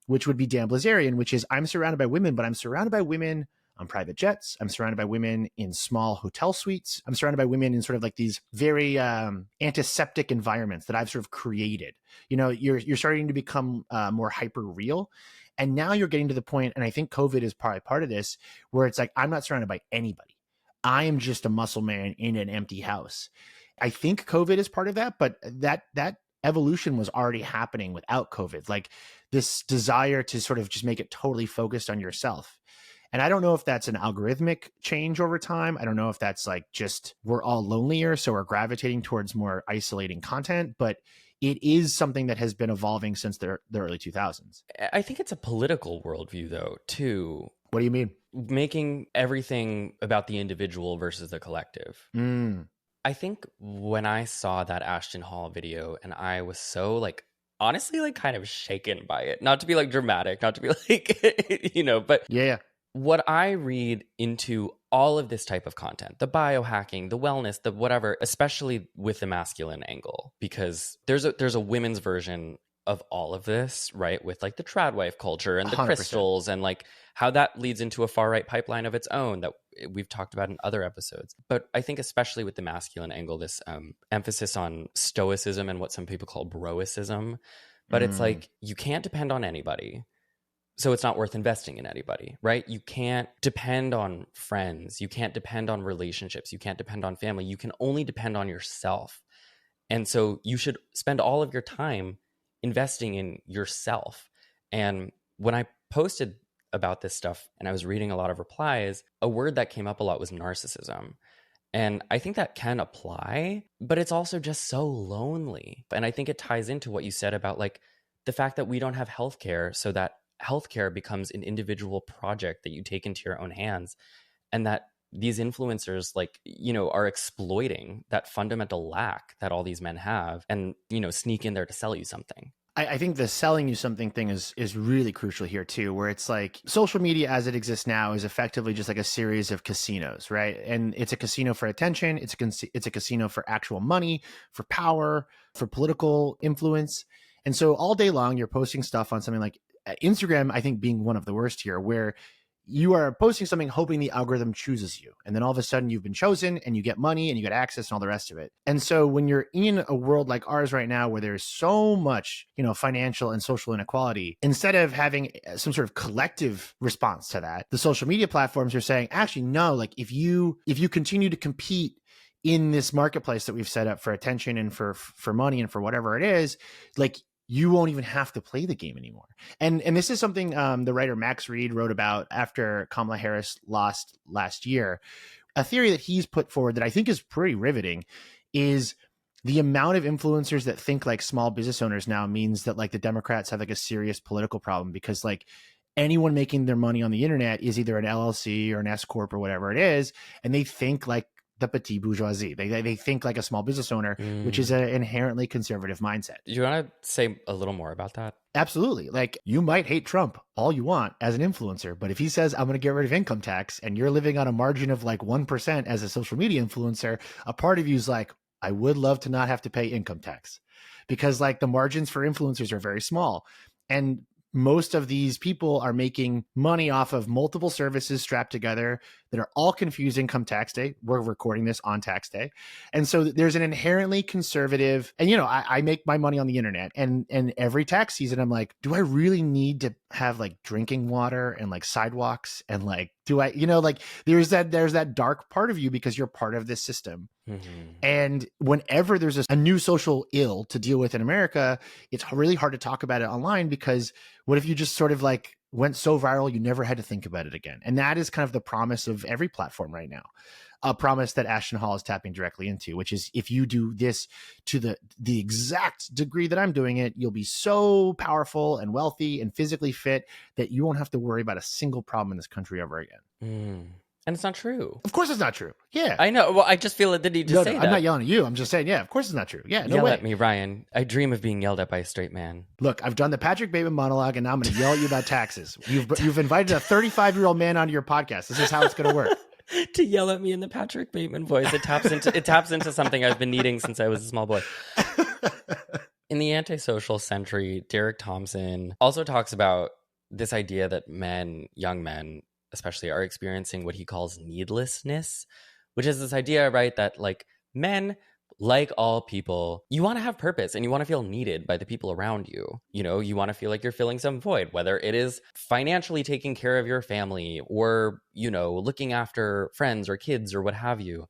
which would be Dan Blazarian, which is I'm surrounded by women, but I'm surrounded by women on private jets. I'm surrounded by women in small hotel suites. I'm surrounded by women in sort of like these very antiseptic environments that I've sort of created. You know, you're starting to become more hyper real. And now you're getting to the point, and I think COVID is probably part of this, where it's like, I'm not surrounded by anybody. I am just a muscle man in an empty house. I think COVID is part of that, but that evolution was already happening without COVID. Like this desire to sort of just make it totally focused on yourself. And I don't know if that's an algorithmic change over time. I don't know if that's like just we're all lonelier, so we're gravitating towards more isolating content, but it is something that has been evolving since the early 2000s. I think it's a political worldview, though, too. What do you mean? Making everything about the individual versus the collective. I think when I saw that Ashton Hall video, and I was so like, honestly, like kind of shaken by it, not to be like dramatic, not to be like, you know, but yeah. What I read into all of this type of content, the biohacking, the wellness, the whatever, especially with the masculine angle, because there's a women's version of all of this, right? With like the trad wife culture and the 100%. crystals and like how that leads into a far right pipeline of its own that we've talked about in other episodes. But I think especially with the masculine angle, this emphasis on stoicism and what some people call broicism. But it's like, you can't depend on anybody. So it's not worth investing in anybody, right? You can't depend on friends. You can't depend on relationships. You can't depend on family. You can only depend on yourself. And so you should spend all of your time investing in yourself. And when I posted about this stuff and I was reading a lot of replies, a word that came up a lot was narcissism. And I think that can apply, but it's also just so lonely. And I think it ties into what you said about like the fact that we don't have healthcare, so that healthcare becomes an individual project that you take into your own hands, and that these influencers, like, you know, are exploiting that fundamental lack that all these men have and, you know, sneak in there to sell you something. I think the selling you something thing is really crucial here too, where it's like social media as it exists now is effectively just like a series of casinos, right? And it's a casino for attention. It's a casino for actual money, for power, for political influence. And so all day long, you're posting stuff on something like Instagram, I think being one of the worst here, where you are posting something hoping the algorithm chooses you. And then all of a sudden you've been chosen and you get money and you get access and all the rest of it. And so when you're in a world like ours right now, where there's so much, you know, financial and social inequality, instead of having some sort of collective response to that, the social media platforms are saying, actually, no, like if you continue to compete in this marketplace that we've set up for attention and for money and for whatever it is, like you won't even have to play the game anymore. And this is something the writer Max Reed wrote about after Kamala Harris lost last year. A theory that he's put forward that I think is pretty riveting is the amount of influencers that think like small business owners now means that like the Democrats have like a serious political problem, because like anyone making their money on the internet is either an LLC or an S Corp or whatever it is. And they think like the petit bourgeoisie. They think like a small business owner, which is an inherently conservative mindset. Do you want to say a little more about that? Absolutely. Like, you might hate Trump all you want as an influencer, but if he says, I'm going to get rid of income tax, and you're living on a margin of like 1% as a social media influencer, a part of you is like, I would love to not have to pay income tax, because like the margins for influencers are very small. And most of these people are making money off of multiple services strapped together that are all confusing come tax day. We're recording this on tax day. And so there's an inherently conservative, and, you know, I make my money on the internet, and every tax season, I'm like, do I really need to have like drinking water and like sidewalks? And like, do I, you know, like there's that dark part of you because you're part of this system. And whenever there's a new social ill to deal with in America, it's really hard to talk about it online, because what if you just sort of like went so viral, you never had to think about it again? And that is kind of the promise of every platform right now, a promise that Ashton Hall is tapping directly into, which is if you do this to the exact degree that I'm doing it, you'll be so powerful and wealthy and physically fit that you won't have to worry about a single problem in this country ever again. And it's not true. Of course it's not true. Yeah. I know. Well, I just feel the need to say that. I'm not yelling at you. I'm just saying, yeah, of course it's not true. Yeah, no Yell way. at me, Ryan. I dream of being yelled at by a straight man. Look, I've done the Patrick Bateman monologue, and now I'm going to yell at you about taxes. You've invited a 35-year-old man onto your podcast. This is how it's going to work. To yell at me in the Patrick Bateman voice, it taps into something I've been needing since I was a small boy. In the Antisocial Century, Derek Thompson also talks about this idea that young men especially, are experiencing what he calls needlessness, which is this idea, right, that like men, like all people, you want to have purpose and you want to feel needed by the people around you. You know, you want to feel like you're filling some void, whether it is financially taking care of your family or, you know, looking after friends or kids or what have you.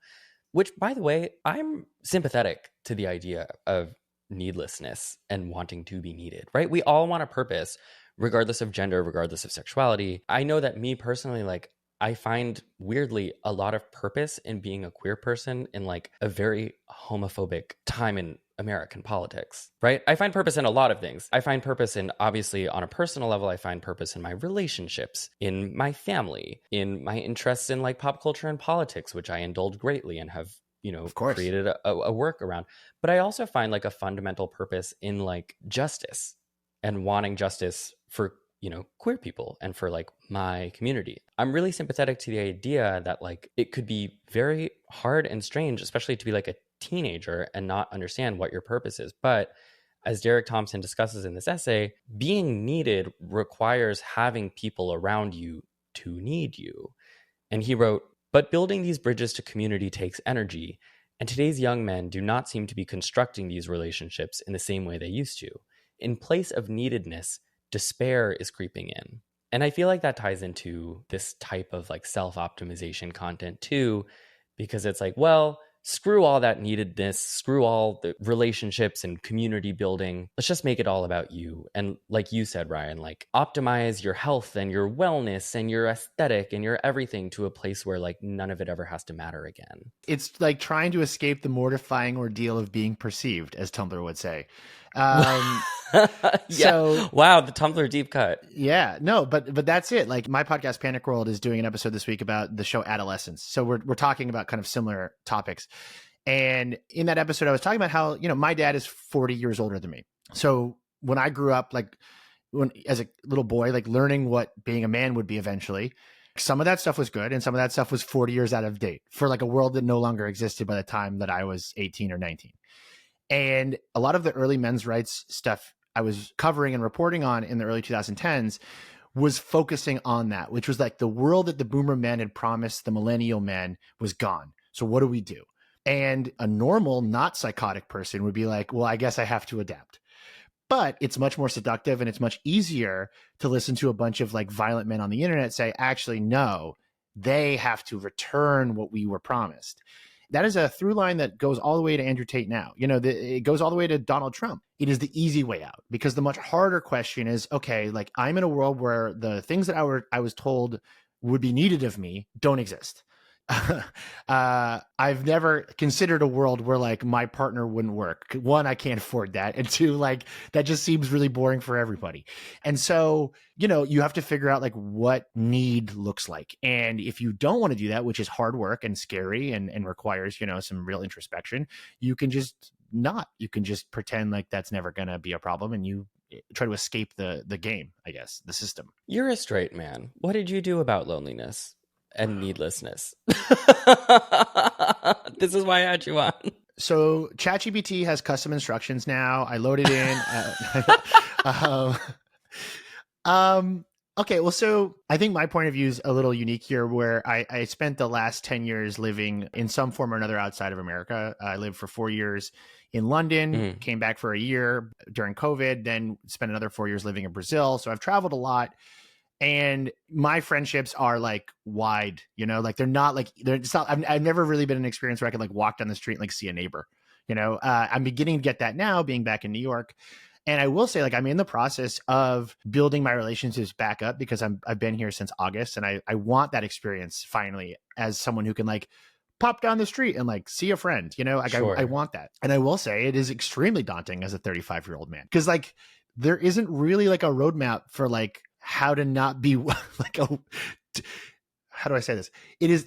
Which, by the way, I'm sympathetic to the idea of needlessness and wanting to be needed, right? We all want a purpose, regardless of gender, regardless of sexuality. I know that me personally, like, I find weirdly a lot of purpose in being a queer person in like a very homophobic time in American politics, right? I find purpose in a lot of things. I find purpose in, obviously, on a personal level, I find purpose in my relationships, in my family, in my interests in like pop culture and politics, which I indulge greatly and have, you know, created a work around. But I also find like a fundamental purpose in like justice and wanting justice for, you know, queer people and for like my community. I'm really sympathetic to the idea that like it could be very hard and strange, especially to be like a teenager and not understand what your purpose is. But as Derek Thompson discusses in this essay, being needed requires having people around you to need you. And he wrote, "But building these bridges to community takes energy, and today's young men do not seem to be constructing these relationships in the same way they used to. In place of neededness, despair is creeping in." And I feel like that ties into this type of like self-optimization content too, because it's like, well, screw all that neededness, screw all the relationships and community building. Let's just make it all about you. And like you said, Ryan, like optimize your health and your wellness and your aesthetic and your everything to a place where like none of it ever has to matter again. It's like trying to escape the mortifying ordeal of being perceived, as Tumblr would say. Yeah. So wow, the Tumblr deep cut. Yeah, no, but that's it. Like my podcast Panic World is doing an episode this week about the show Adolescence. So we're talking about kind of similar topics. And in that episode, I was talking about how, you know, my dad is 40 years older than me. So when I grew up, like as a little boy, like learning what being a man would be eventually, some of that stuff was good. And some of that stuff was 40 years out of date for like a world that no longer existed by the time that I was 18 or 19. And a lot of the early men's rights stuff I was covering and reporting on in the early 2010s was focusing on that, which was like the world that the boomer men had promised the millennial men was gone. So what do we do? And a normal, not psychotic person would be like, well, I guess I have to adapt. But it's much more seductive and it's much easier to listen to a bunch of like violent men on the internet say, actually, no, they have to return what we were promised. That is a through line that goes all the way to Andrew Tate now. You know, it goes all the way to Donald Trump. It is the easy way out, because the much harder question is, okay, like I'm in a world where the things that I was told would be needed of me don't exist. I've never considered a world where like my partner wouldn't work. One, I can't afford that. And two, like that just seems really boring for everybody. And so, you know, you have to figure out like what need looks like. And if you don't want to do that, which is hard work and scary and requires, you know, some real introspection, you can just pretend like that's never going to be a problem. And you try to escape the game, I guess, the system. You're a straight man. What did you do about loneliness and needlessness? This is why I had you on. So ChatGPT has custom instructions now. I loaded in. Okay, well, so I think my point of view is a little unique here, where I spent the last 10 years living in some form or another outside of America. I lived for 4 years in London, came back for a year during COVID, then spent another 4 years living in Brazil. So I've traveled a lot. And my friendships are like wide, you know, like they're not like, I've never really been in an experience where I could like walk down the street and like see a neighbor, you know. I'm beginning to get that now, being back in New York. And I will say, like, I'm in the process of building my relationships back up, because I've been here since August, and I want that experience finally as someone who can like pop down the street and like see a friend, you know, like sure. I want that. And I will say it is extremely daunting as a 35-year-old man, because like there isn't really like a roadmap for like how to not be like how do I say this?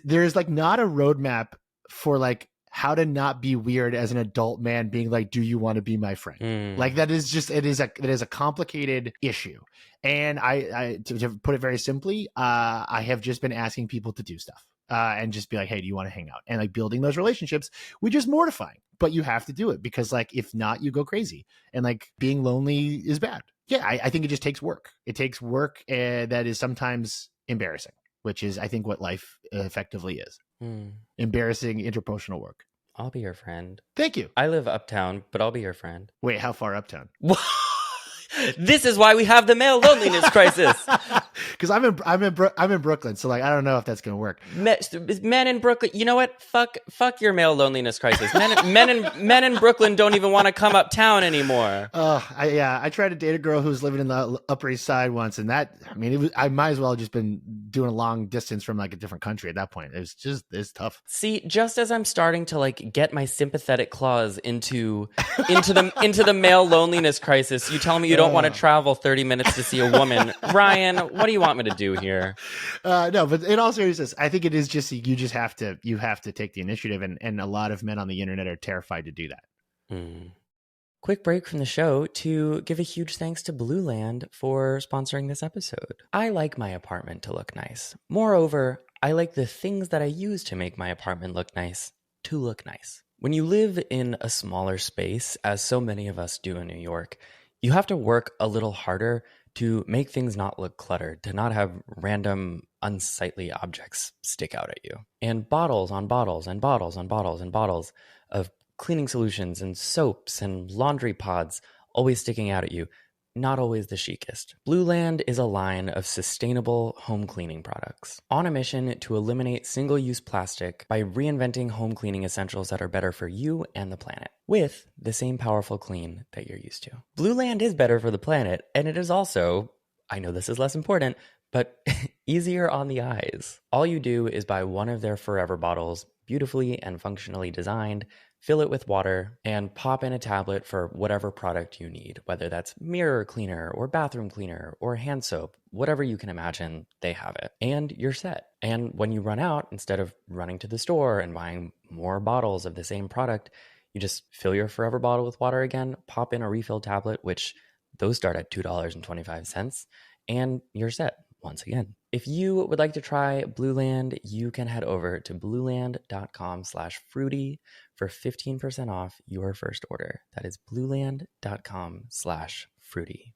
There's like not a roadmap for like how to not be weird as an adult man being like, do you want to be my friend? Like that is just, it is a complicated issue. And I to put it very simply, I have just been asking people to do stuff and just be like, hey, do you want to hang out? And like building those relationships, which is mortifying, but you have to do it because like, if not, you go crazy. And like being lonely is bad. Yeah, I think it just takes work. It takes work that is sometimes embarrassing, which is, I think, what life effectively is. Embarrassing interpersonal work. I'll be your friend. Thank you. I live uptown, but I'll be your friend. Wait, how far uptown? This is why we have the male loneliness crisis. Because I'm in Brooklyn, so like I don't know if that's gonna work. Men in Brooklyn, you know what? Fuck your male loneliness crisis. Men in Brooklyn don't even want to come uptown anymore. I tried to date a girl who was living in the Upper East Side once, and I might as well have just been doing a long distance from like a different country at that point. It's tough. See, just as I'm starting to like get my sympathetic claws into the male loneliness crisis, you tell me you don't want to travel 30 minutes to see a woman. Ryan, what do you want me to do here? No, but in all seriousness, I think it is just you have to take the initiative, and a lot of men on the internet are terrified to do that. Quick break from the show to give a huge thanks to Blue Land for sponsoring this episode. I like my apartment to look nice. Moreover, I like the things that I use to make my apartment look nice to look nice. When you live in a smaller space, as so many of us do in New York, you have to work a little harder to make things not look cluttered, to not have random unsightly objects stick out at you. And bottles on bottles and bottles on bottles and bottles of cleaning solutions and soaps and laundry pods always sticking out at you. Not always the chicest. Blue Land is a line of sustainable home cleaning products on a mission to eliminate single-use plastic by reinventing home cleaning essentials that are better for you and the planet with the same powerful clean that you're used to. Blue Land is better for the planet, and it is also, I know this is less important, but easier on the eyes. All you do is buy one of their Forever bottles, beautifully and functionally designed, fill it with water, and pop in a tablet for whatever product you need, whether that's mirror cleaner or bathroom cleaner or hand soap, whatever you can imagine, they have it. And you're set. And when you run out, instead of running to the store and buying more bottles of the same product, you just fill your Forever bottle with water again, pop in a refill tablet, which those start at $2.25, and you're set once again. If you would like to try Blue Land, you can head over to blueland.com/fruity for 15% off your first order. That is blueland.com/fruity.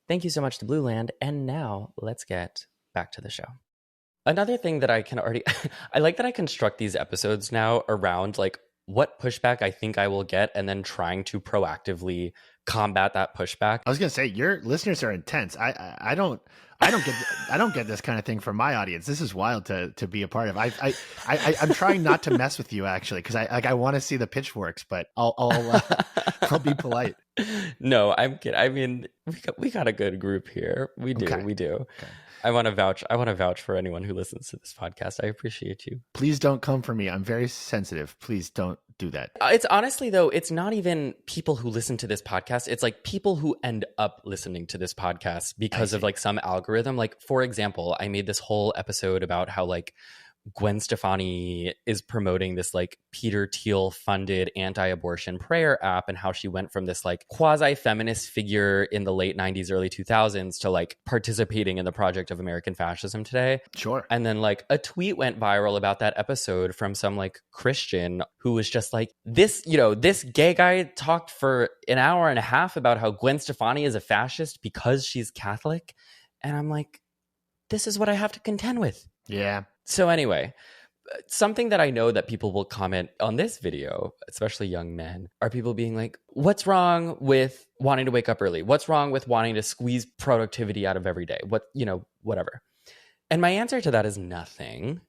Thank you so much to Blue Land. And now let's get back to the show. Another thing that I can already, I like that I construct these episodes now around like what pushback I think I will get and then trying to proactively combat that pushback. I was gonna say your listeners are intense. I don't get this kind of thing from my audience. This is wild to be a part of. I'm trying not to mess with you actually because I want to see the pitchforks, but I'll be polite. No, I'm kidding. I mean, we got a good group here. We do. Okay. We do. Okay. I want to vouch for anyone who listens to this podcast. I appreciate you. Please don't come for me. I'm very sensitive. Please don't do that. It's honestly, though, it's not even people who listen to this podcast. It's like people who end up listening to this podcast because of like some algorithm. Like, for example, I made this whole episode about how like Gwen Stefani is promoting this like Peter Thiel funded anti-abortion prayer app and how she went from this like quasi-feminist figure in the late 90s, early 2000s to like participating in the project of American fascism today. Sure. And then like a tweet went viral about that episode from some like Christian who was just like, this gay guy talked for an hour and a half about how Gwen Stefani is a fascist because she's Catholic. And I'm like, this is what I have to contend with. Yeah. So anyway, something that I know that people will comment on this video, especially young men, are people being like, what's wrong with wanting to wake up early? What's wrong with wanting to squeeze productivity out of every day? Whatever. And my answer to that is nothing.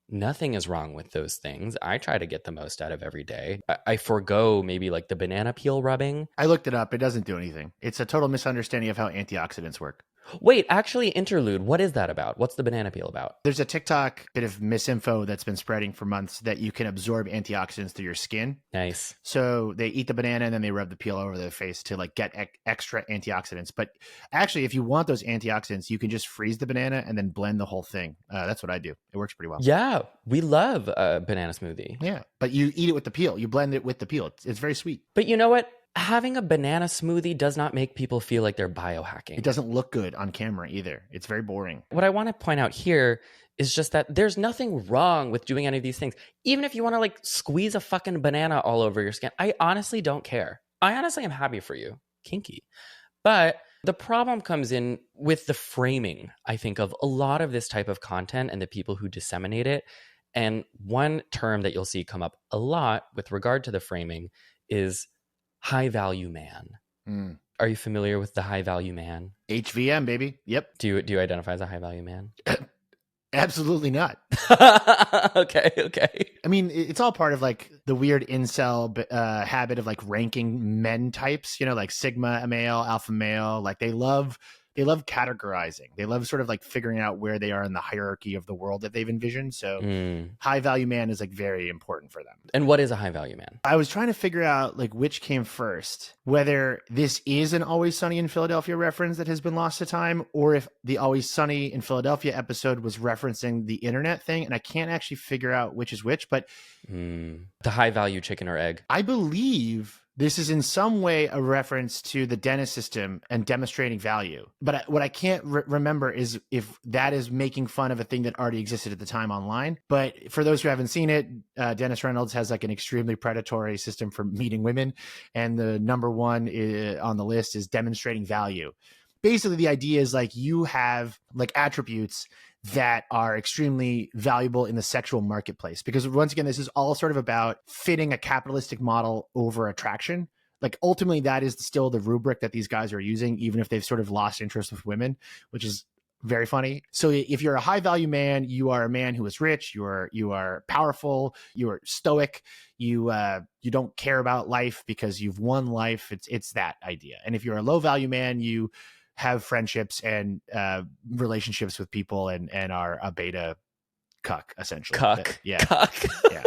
Nothing is wrong with those things. I try to get the most out of every day. I forego maybe like the banana peel rubbing. I looked it up. It doesn't do anything. It's a total misunderstanding of how antioxidants work. Wait, actually, interlude. What is that about? What's the banana peel about? There's a TikTok bit of misinfo that's been spreading for months that you can absorb antioxidants through your skin. Nice. So they eat the banana and then they rub the peel over their face to like get extra antioxidants. But actually, if you want those antioxidants, you can just freeze the banana and then blend the whole thing. That's what I do. It works pretty well. Yeah, we love a banana smoothie. Yeah, but you eat it with the peel. You blend it with the peel. It's very sweet. But you know what? Having a banana smoothie does not make people feel like they're biohacking. It doesn't look good on camera either. It's very boring. What I want to point out here is just that there's nothing wrong with doing any of these things. Even if you want to like squeeze a fucking banana all over your skin, I honestly don't care. I honestly am happy for you. Kinky. But the problem comes in with the framing, I think, of a lot of this type of content and the people who disseminate it. And one term that you'll see come up a lot with regard to the framing is high value man. Mm. Are you familiar with the high value man? HVM, baby. Yep. Do you identify as a high value man? Absolutely not. Okay. I mean, it's all part of like the weird incel habit of like ranking men types, you know, like Sigma male, alpha male. Like they love categorizing. They love sort of like figuring out where they are in the hierarchy of the world that they've envisioned. So high value man is like very important for them. And what is a high value man? I was trying to figure out like which came first, whether this is an Always Sunny in Philadelphia reference that has been lost to time, or if the Always Sunny in Philadelphia episode was referencing the internet thing. And I can't actually figure out which is which, but the high value chicken or egg. I believe this is in some way a reference to the dentist system and demonstrating value. But what I can't remember is if that is making fun of a thing that already existed at the time online. But for those who haven't seen it, Dennis Reynolds has like an extremely predatory system for meeting women. And the number one on the list is demonstrating value. Basically, the idea is like you have like attributes that are extremely valuable in the sexual marketplace. Because once again, this is all sort of about fitting a capitalistic model over attraction. Like ultimately, that is still the rubric that these guys are using, even if they've sort of lost interest with women, which is very funny. So if you're a high value man, you are a man who is rich, you are powerful, you are stoic, you don't care about life because you've won life. It's that idea. And if you're a low value man, you have friendships and relationships with people and are a beta cuck, essentially. Cuck. Yeah. Cuck. Yeah.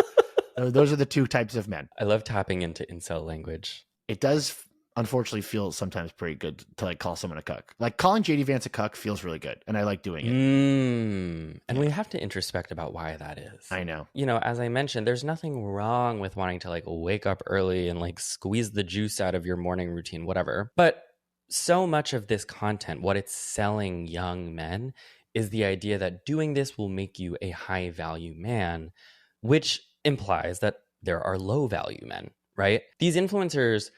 Those are the two types of men. I love tapping into incel language. It does unfortunately feel sometimes pretty good to like call someone a cuck. Like calling JD Vance a cuck feels really good. And I like doing it. And we have to introspect about why that is. I know. You know, as I mentioned, there's nothing wrong with wanting to like wake up early and like squeeze the juice out of your morning routine, whatever. But so much of this content, what it's selling young men is the idea that doing this will make you a high value man, which implies that there are low value men, right? These influencers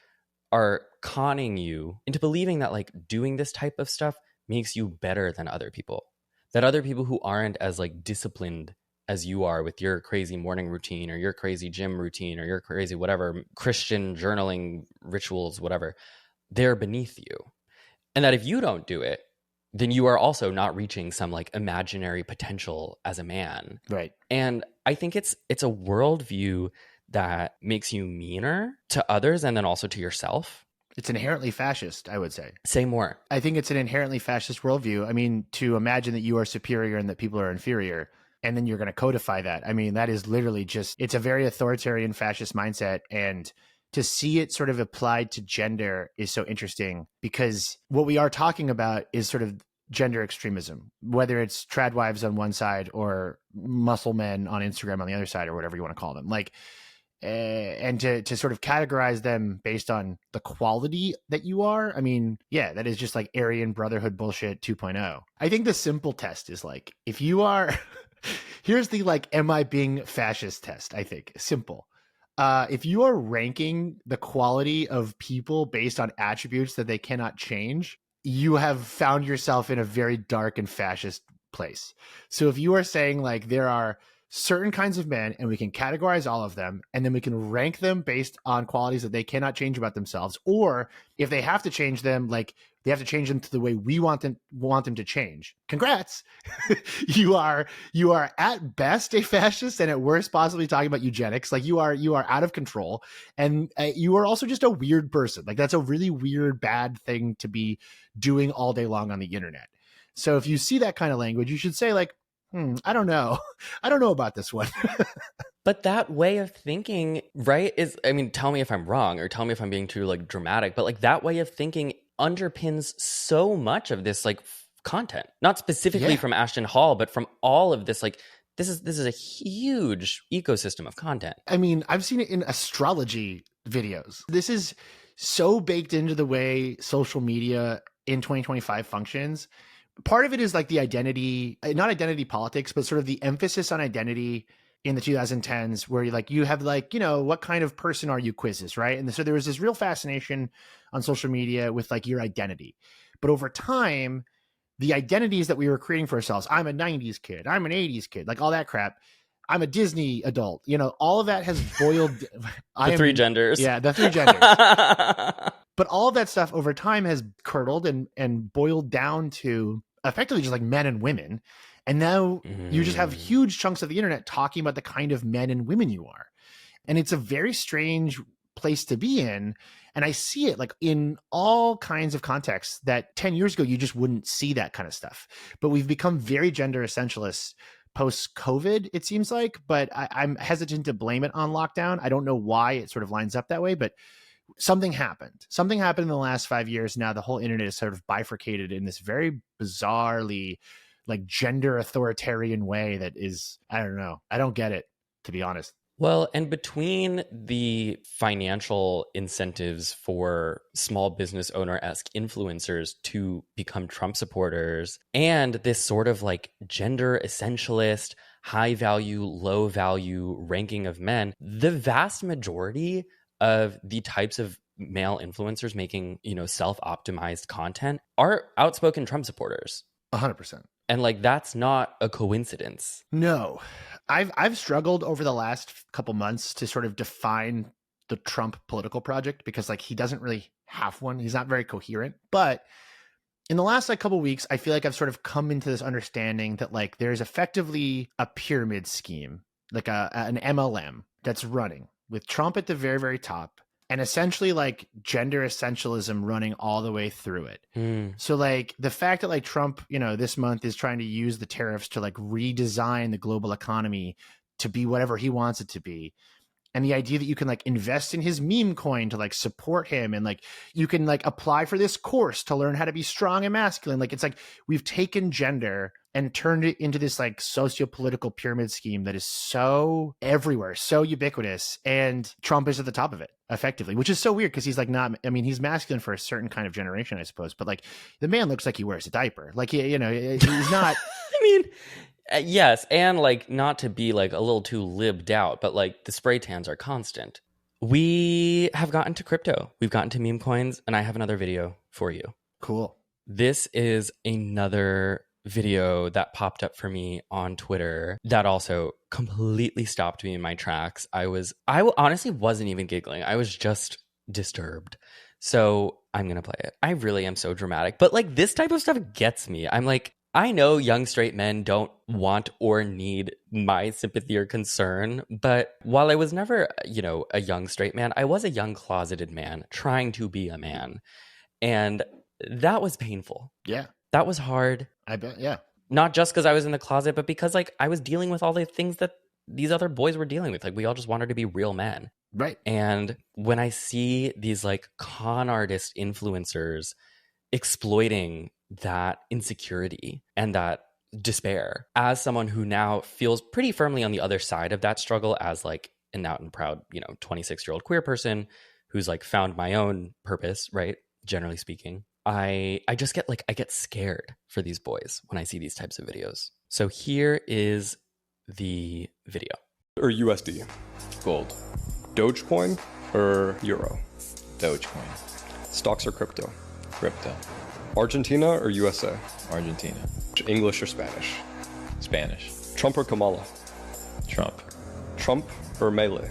are conning you into believing that like doing this type of stuff makes you better than other people, that other people who aren't as like disciplined as you are with your crazy morning routine or your crazy gym routine or your crazy whatever Christian journaling rituals, whatever, they're beneath you. And that if you don't do it, then you are also not reaching some like imaginary potential as a man. Right. And I think it's a worldview that makes you meaner to others and then also to yourself. It's inherently fascist, I would say. Say more. I think it's an inherently fascist worldview. I mean, to imagine that you are superior and that people are inferior, and then you're going to codify that. I mean, that is literally just, it's a very authoritarian fascist mindset. And to see it sort of applied to gender is so interesting because what we are talking about is sort of gender extremism, whether it's trad wives on one side or muscle men on Instagram on the other side or whatever you want to call them. Like, and to sort of categorize them based on the quality that you are. I mean, yeah, that is just like Aryan Brotherhood bullshit 2.0. I think the simple test is like, if you are, here's the like, am I being fascist test? I think simple. If you are ranking the quality of people based on attributes that they cannot change, you have found yourself in a very dark and fascist place. So if you are saying like there are certain kinds of men and we can categorize all of them, and then we can rank them based on qualities that they cannot change about themselves, or if they have to change them, like they have to change them to the way we want them to change. Congrats. you are at best a fascist, and at worst possibly talking about eugenics. Like you are out of control, and you are also just a weird person. Like that's a really weird, bad thing to be doing all day long on the internet. So if you see that kind of language, you should say like, I don't know. I don't know about this one. But that way of thinking, right, tell me if I'm wrong or tell me if I'm being too like dramatic, but like that way of thinking underpins so much of this like content, not specifically from Ashton Hall, but from all of this. Like this is a huge ecosystem of content. I mean, I've seen it in astrology videos. This is so baked into the way social media in 2025 functions. Part of it is like the identity, not identity politics, but sort of the emphasis on identity in the 2010s, where you have like, what kind of person are you quizzes, right? And so there was this real fascination on social media with like your identity. But over time, the identities that we were creating for ourselves, I'm a 90s kid, I'm an 80s kid, like all that crap. I'm a Disney adult, all of that has boiled. Three genders. Yeah, the three genders. But all of that stuff over time has curdled and boiled down to effectively just like men and women. And now you just have huge chunks of the internet talking about the kind of men and women you are. And it's a very strange place to be in. And I see it like in all kinds of contexts that 10 years ago, you just wouldn't see that kind of stuff. But we've become very gender essentialists post-COVID, it seems like. But I'm hesitant to blame it on lockdown. I don't know why it sort of lines up that way, but something happened. Something happened in the last 5 years. Now the whole internet is sort of bifurcated in this very bizarrely like gender authoritarian way that is, I don't know. I don't get it, to be honest. Well, and between the financial incentives for small business owner-esque influencers to become Trump supporters and this sort of like gender essentialist, high value, low value ranking of men, the vast majority of the types of male influencers making, self-optimized content are outspoken Trump supporters. 100%. And like, that's not a coincidence. No, I've struggled over the last couple months to sort of define the Trump political project, because like he doesn't really have one. He's not very coherent. But in the last like couple weeks, I feel like I've sort of come into this understanding that like there's effectively a pyramid scheme, like an MLM that's running with Trump at the very, very top, and essentially like gender essentialism running all the way through it. So like the fact that like Trump, this month is trying to use the tariffs to like redesign the global economy to be whatever he wants it to be. And the idea that you can like invest in his meme coin to like support him, and like you can like apply for this course to learn how to be strong and masculine. Like it's like we've taken gender and turned it into this like socio-political pyramid scheme that is so everywhere, so ubiquitous. And Trump is at the top of it effectively, which is so weird because he's like he's masculine for a certain kind of generation, I suppose. But like the man looks like he wears a diaper. Like, he's not. Yes, and like not to be like a little too libbed out, but like the spray tans are constant. We have gotten to crypto. We've gotten to meme coins, and I have another video for you. Cool. This is another video that popped up for me on Twitter that also completely stopped me in my tracks. I honestly wasn't even giggling. I was just disturbed. So I'm going to play it. I really am so dramatic, but like this type of stuff gets me. I'm like, I know young straight men don't want or need my sympathy or concern, but while I was never, a young straight man, I was a young closeted man trying to be a man. And that was painful. Yeah. That was hard. I bet. Yeah. Not just because I was in the closet, but because like I was dealing with all the things that these other boys were dealing with. Like we all just wanted to be real men. Right. And when I see these like con artist influencers exploiting that insecurity and that despair, as someone who now feels pretty firmly on the other side of that struggle as like an out and proud, 26-year-old queer person who's like found my own purpose, right? Generally speaking, I just get like, I get scared for these boys when I see these types of videos. So here is the video. Or USD? Gold. Dogecoin or Euro? Dogecoin. Stocks or crypto? Crypto. Argentina or USA? Argentina. English or Spanish? Spanish. Trump or Kamala? Trump. Trump or Melee?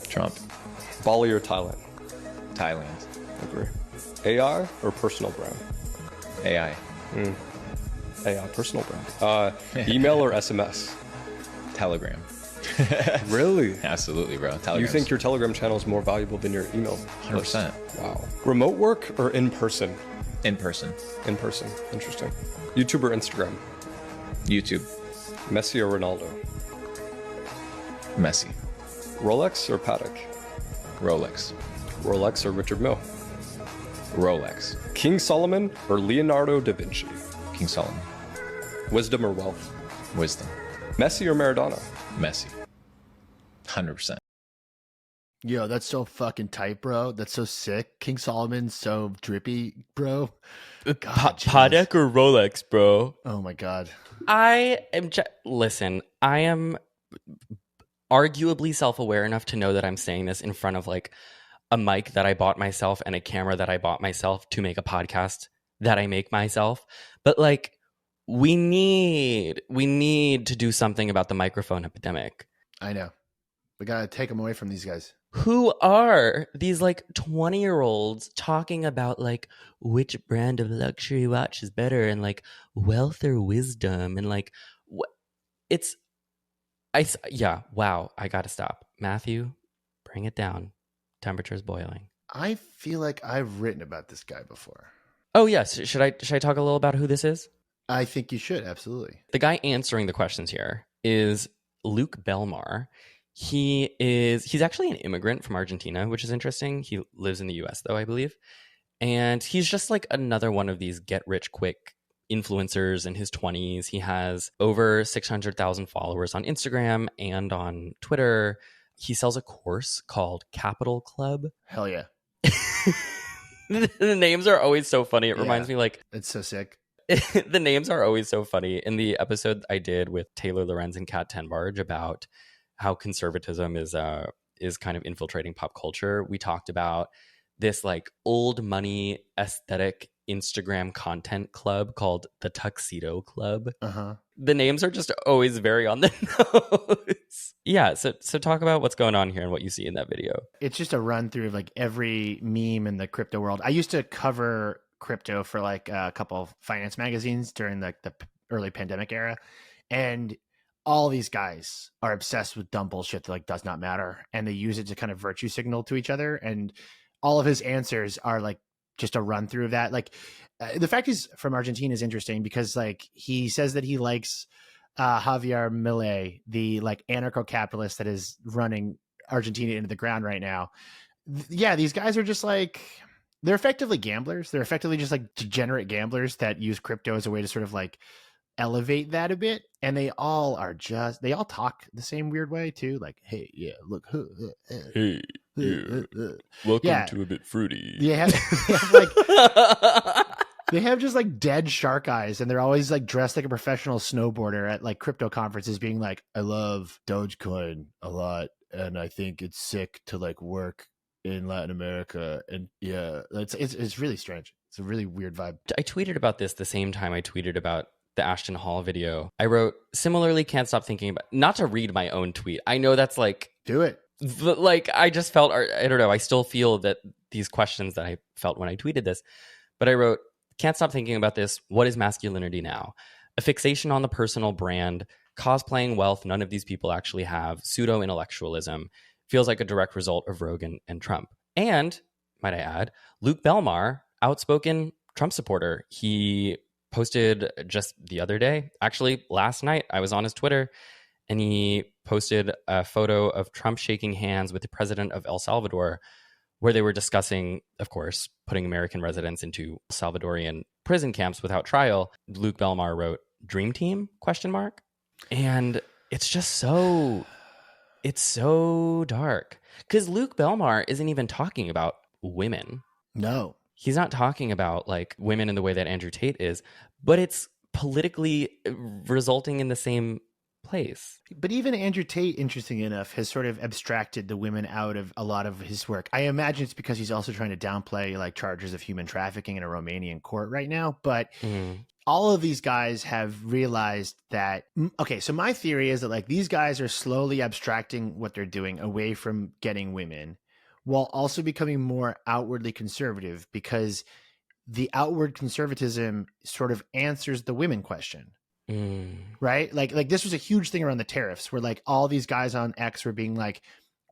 Trump. Bali or Thailand? Thailand. Agree. AI or personal brand? AI. AI, personal brand. Email or SMS? Telegram. Really? Absolutely, bro. Telegram. You think your Telegram channel is more valuable than your email? 100%. Wow. Remote work or in person? In person. In person. Interesting. YouTube or Instagram? YouTube. Messi or Ronaldo? Messi. Rolex or Patek? Rolex. Rolex or Richard Mille? Rolex. King Solomon or Leonardo da Vinci? King Solomon. Wisdom or wealth? Wisdom. Messi or Maradona? Messi. 100%. Yo, that's so fucking tight, bro. That's so sick. King Solomon's so drippy, bro. God, Jesus. Patek or Rolex, bro? Oh my God. Listen, I am arguably self-aware enough to know that I'm saying this in front of like a mic that I bought myself and a camera that I bought myself to make a podcast that I make myself. But like, we need to do something about the microphone epidemic. I know. We gotta take them away from these guys. Who are these like 20-year-olds talking about like which brand of luxury watch is better and like wealth or wisdom and like wow, I gotta stop. Matthew, bring it down. Temperature's boiling. I feel like I've written about this guy before. Oh yes, should I talk a little about who this is? I think you should, absolutely. The guy answering the questions here is Luke Belmar. He's actually an immigrant from Argentina, which is interesting. He lives in the US though, I believe. And he's just like another one of these get rich quick influencers in his 20s. He has over 600,000 followers on Instagram and on Twitter. He sells a course called Capital Club. Hell yeah. The names are always so funny. It reminds me like it's so sick. the names are always so funny. In the episode I did with Taylor Lorenz and Kat Tenbarge about how conservatism is kind of infiltrating pop culture, we talked about this like old money aesthetic Instagram content club called the Tuxedo Club. Uh-huh. The names are just always very on the nose. Yeah, so talk about what's going on here and what you see in that video. It's just a run through of like every meme in the crypto world. I used to cover crypto for like a couple of finance magazines during the early pandemic era, and all these guys are obsessed with dumb bullshit that like does not matter, and they use it to kind of virtue signal to each other. And all of his answers are like just a run through of that. Like the fact he's from Argentina is interesting because like he says that he likes Javier Milei, the like anarcho-capitalist that is running Argentina into the ground right now. Yeah, these guys are just like, they're effectively gamblers. They're effectively just like degenerate gamblers that use crypto as a way to sort of like elevate that a bit. And they all talk the same weird way too. Like, hey, yeah, look, Hey, yeah. Welcome to A Bit Fruity. Yeah, they have just like dead shark eyes, and they're always like dressed like a professional snowboarder at like crypto conferences, being like, I love Dogecoin a lot, and I think it's sick to like work in Latin America. And yeah, it's really strange. It's a really weird vibe. I tweeted about this the same time I tweeted about the Ashton Hall video. I wrote, similarly, can't stop thinking about, not to read my own tweet. I know that's like, do it. But like, I just felt, I don't know, I still feel that these questions that I felt when I tweeted this, but I wrote, can't stop thinking about this. What is masculinity now? A fixation on the personal brand, cosplaying wealth none of these people actually have, pseudo-intellectualism, feels like a direct result of Rogan and Trump. And, might I add, Luke Belmar, outspoken Trump supporter. He posted just the other day, actually last night, I was on his Twitter, and he posted a photo of Trump shaking hands with the president of El Salvador, where they were discussing, of course, putting American residents into Salvadorian prison camps without trial. Luke Belmar wrote, "Dream Team?" ? And it's just so dark. Because Luke Belmar isn't even talking about women. No. He's not talking about like women in the way that Andrew Tate is, but it's politically resulting in the same place. But even Andrew Tate, interesting enough, has sort of abstracted the women out of a lot of his work. I imagine it's because he's also trying to downplay like charges of human trafficking in a Romanian court right now. But all of these guys have realized that, okay, so my theory is that like these guys are slowly abstracting what they're doing away from getting women while also becoming more outwardly conservative, because the outward conservatism sort of answers the women question. Right? Like this was a huge thing around the tariffs where like all these guys on X were being like,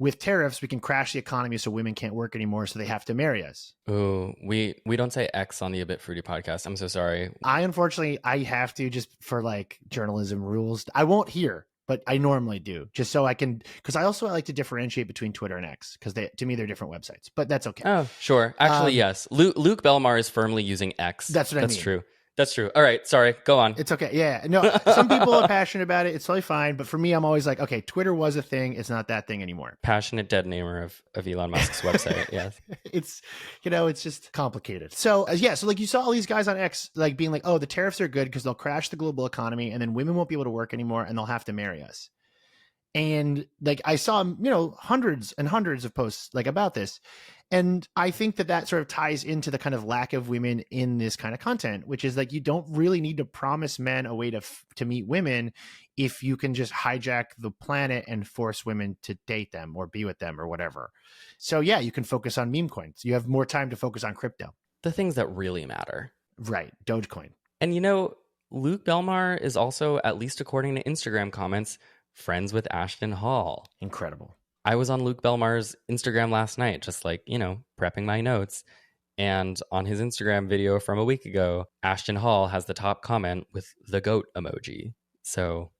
with tariffs, we can crash the economy so women can't work anymore, so they have to marry us. Oh, we don't say X on the A Bit Fruity podcast. I'm so sorry. Unfortunately, I have to, just for like journalism rules. I won't here, but I normally do, just so I can, because I like to differentiate between Twitter and X, because to me, they're different websites, but that's okay. Oh, sure. Actually, yes. Luke Belmar is firmly using X. That's what I mean. That's true. That's true. All right. Sorry. Go on. It's okay. Yeah. No, some people are passionate about it. It's totally fine. But for me, I'm always like, okay, Twitter was a thing. It's not that thing anymore. Passionate dead namer of Elon Musk's website. Yes. It's, it's just complicated. So so like you saw all these guys on X like being like, oh, the tariffs are good because they'll crash the global economy and then women won't be able to work anymore and they'll have to marry us. And like I saw, hundreds and hundreds of posts like about this. And I think that sort of ties into the kind of lack of women in this kind of content, which is like you don't really need to promise men a way to meet women if you can just hijack the planet and force women to date them or be with them or whatever. So yeah, you can focus on meme coins. You have more time to focus on crypto. The things that really matter. Right. Dogecoin. And Luke Belmar is also, at least according to Instagram comments, friends with Ashton Hall. Incredible. I was on Luke Belmar's Instagram last night, just like, prepping my notes. And on his Instagram video from a week ago, Ashton Hall has the top comment with the goat emoji. So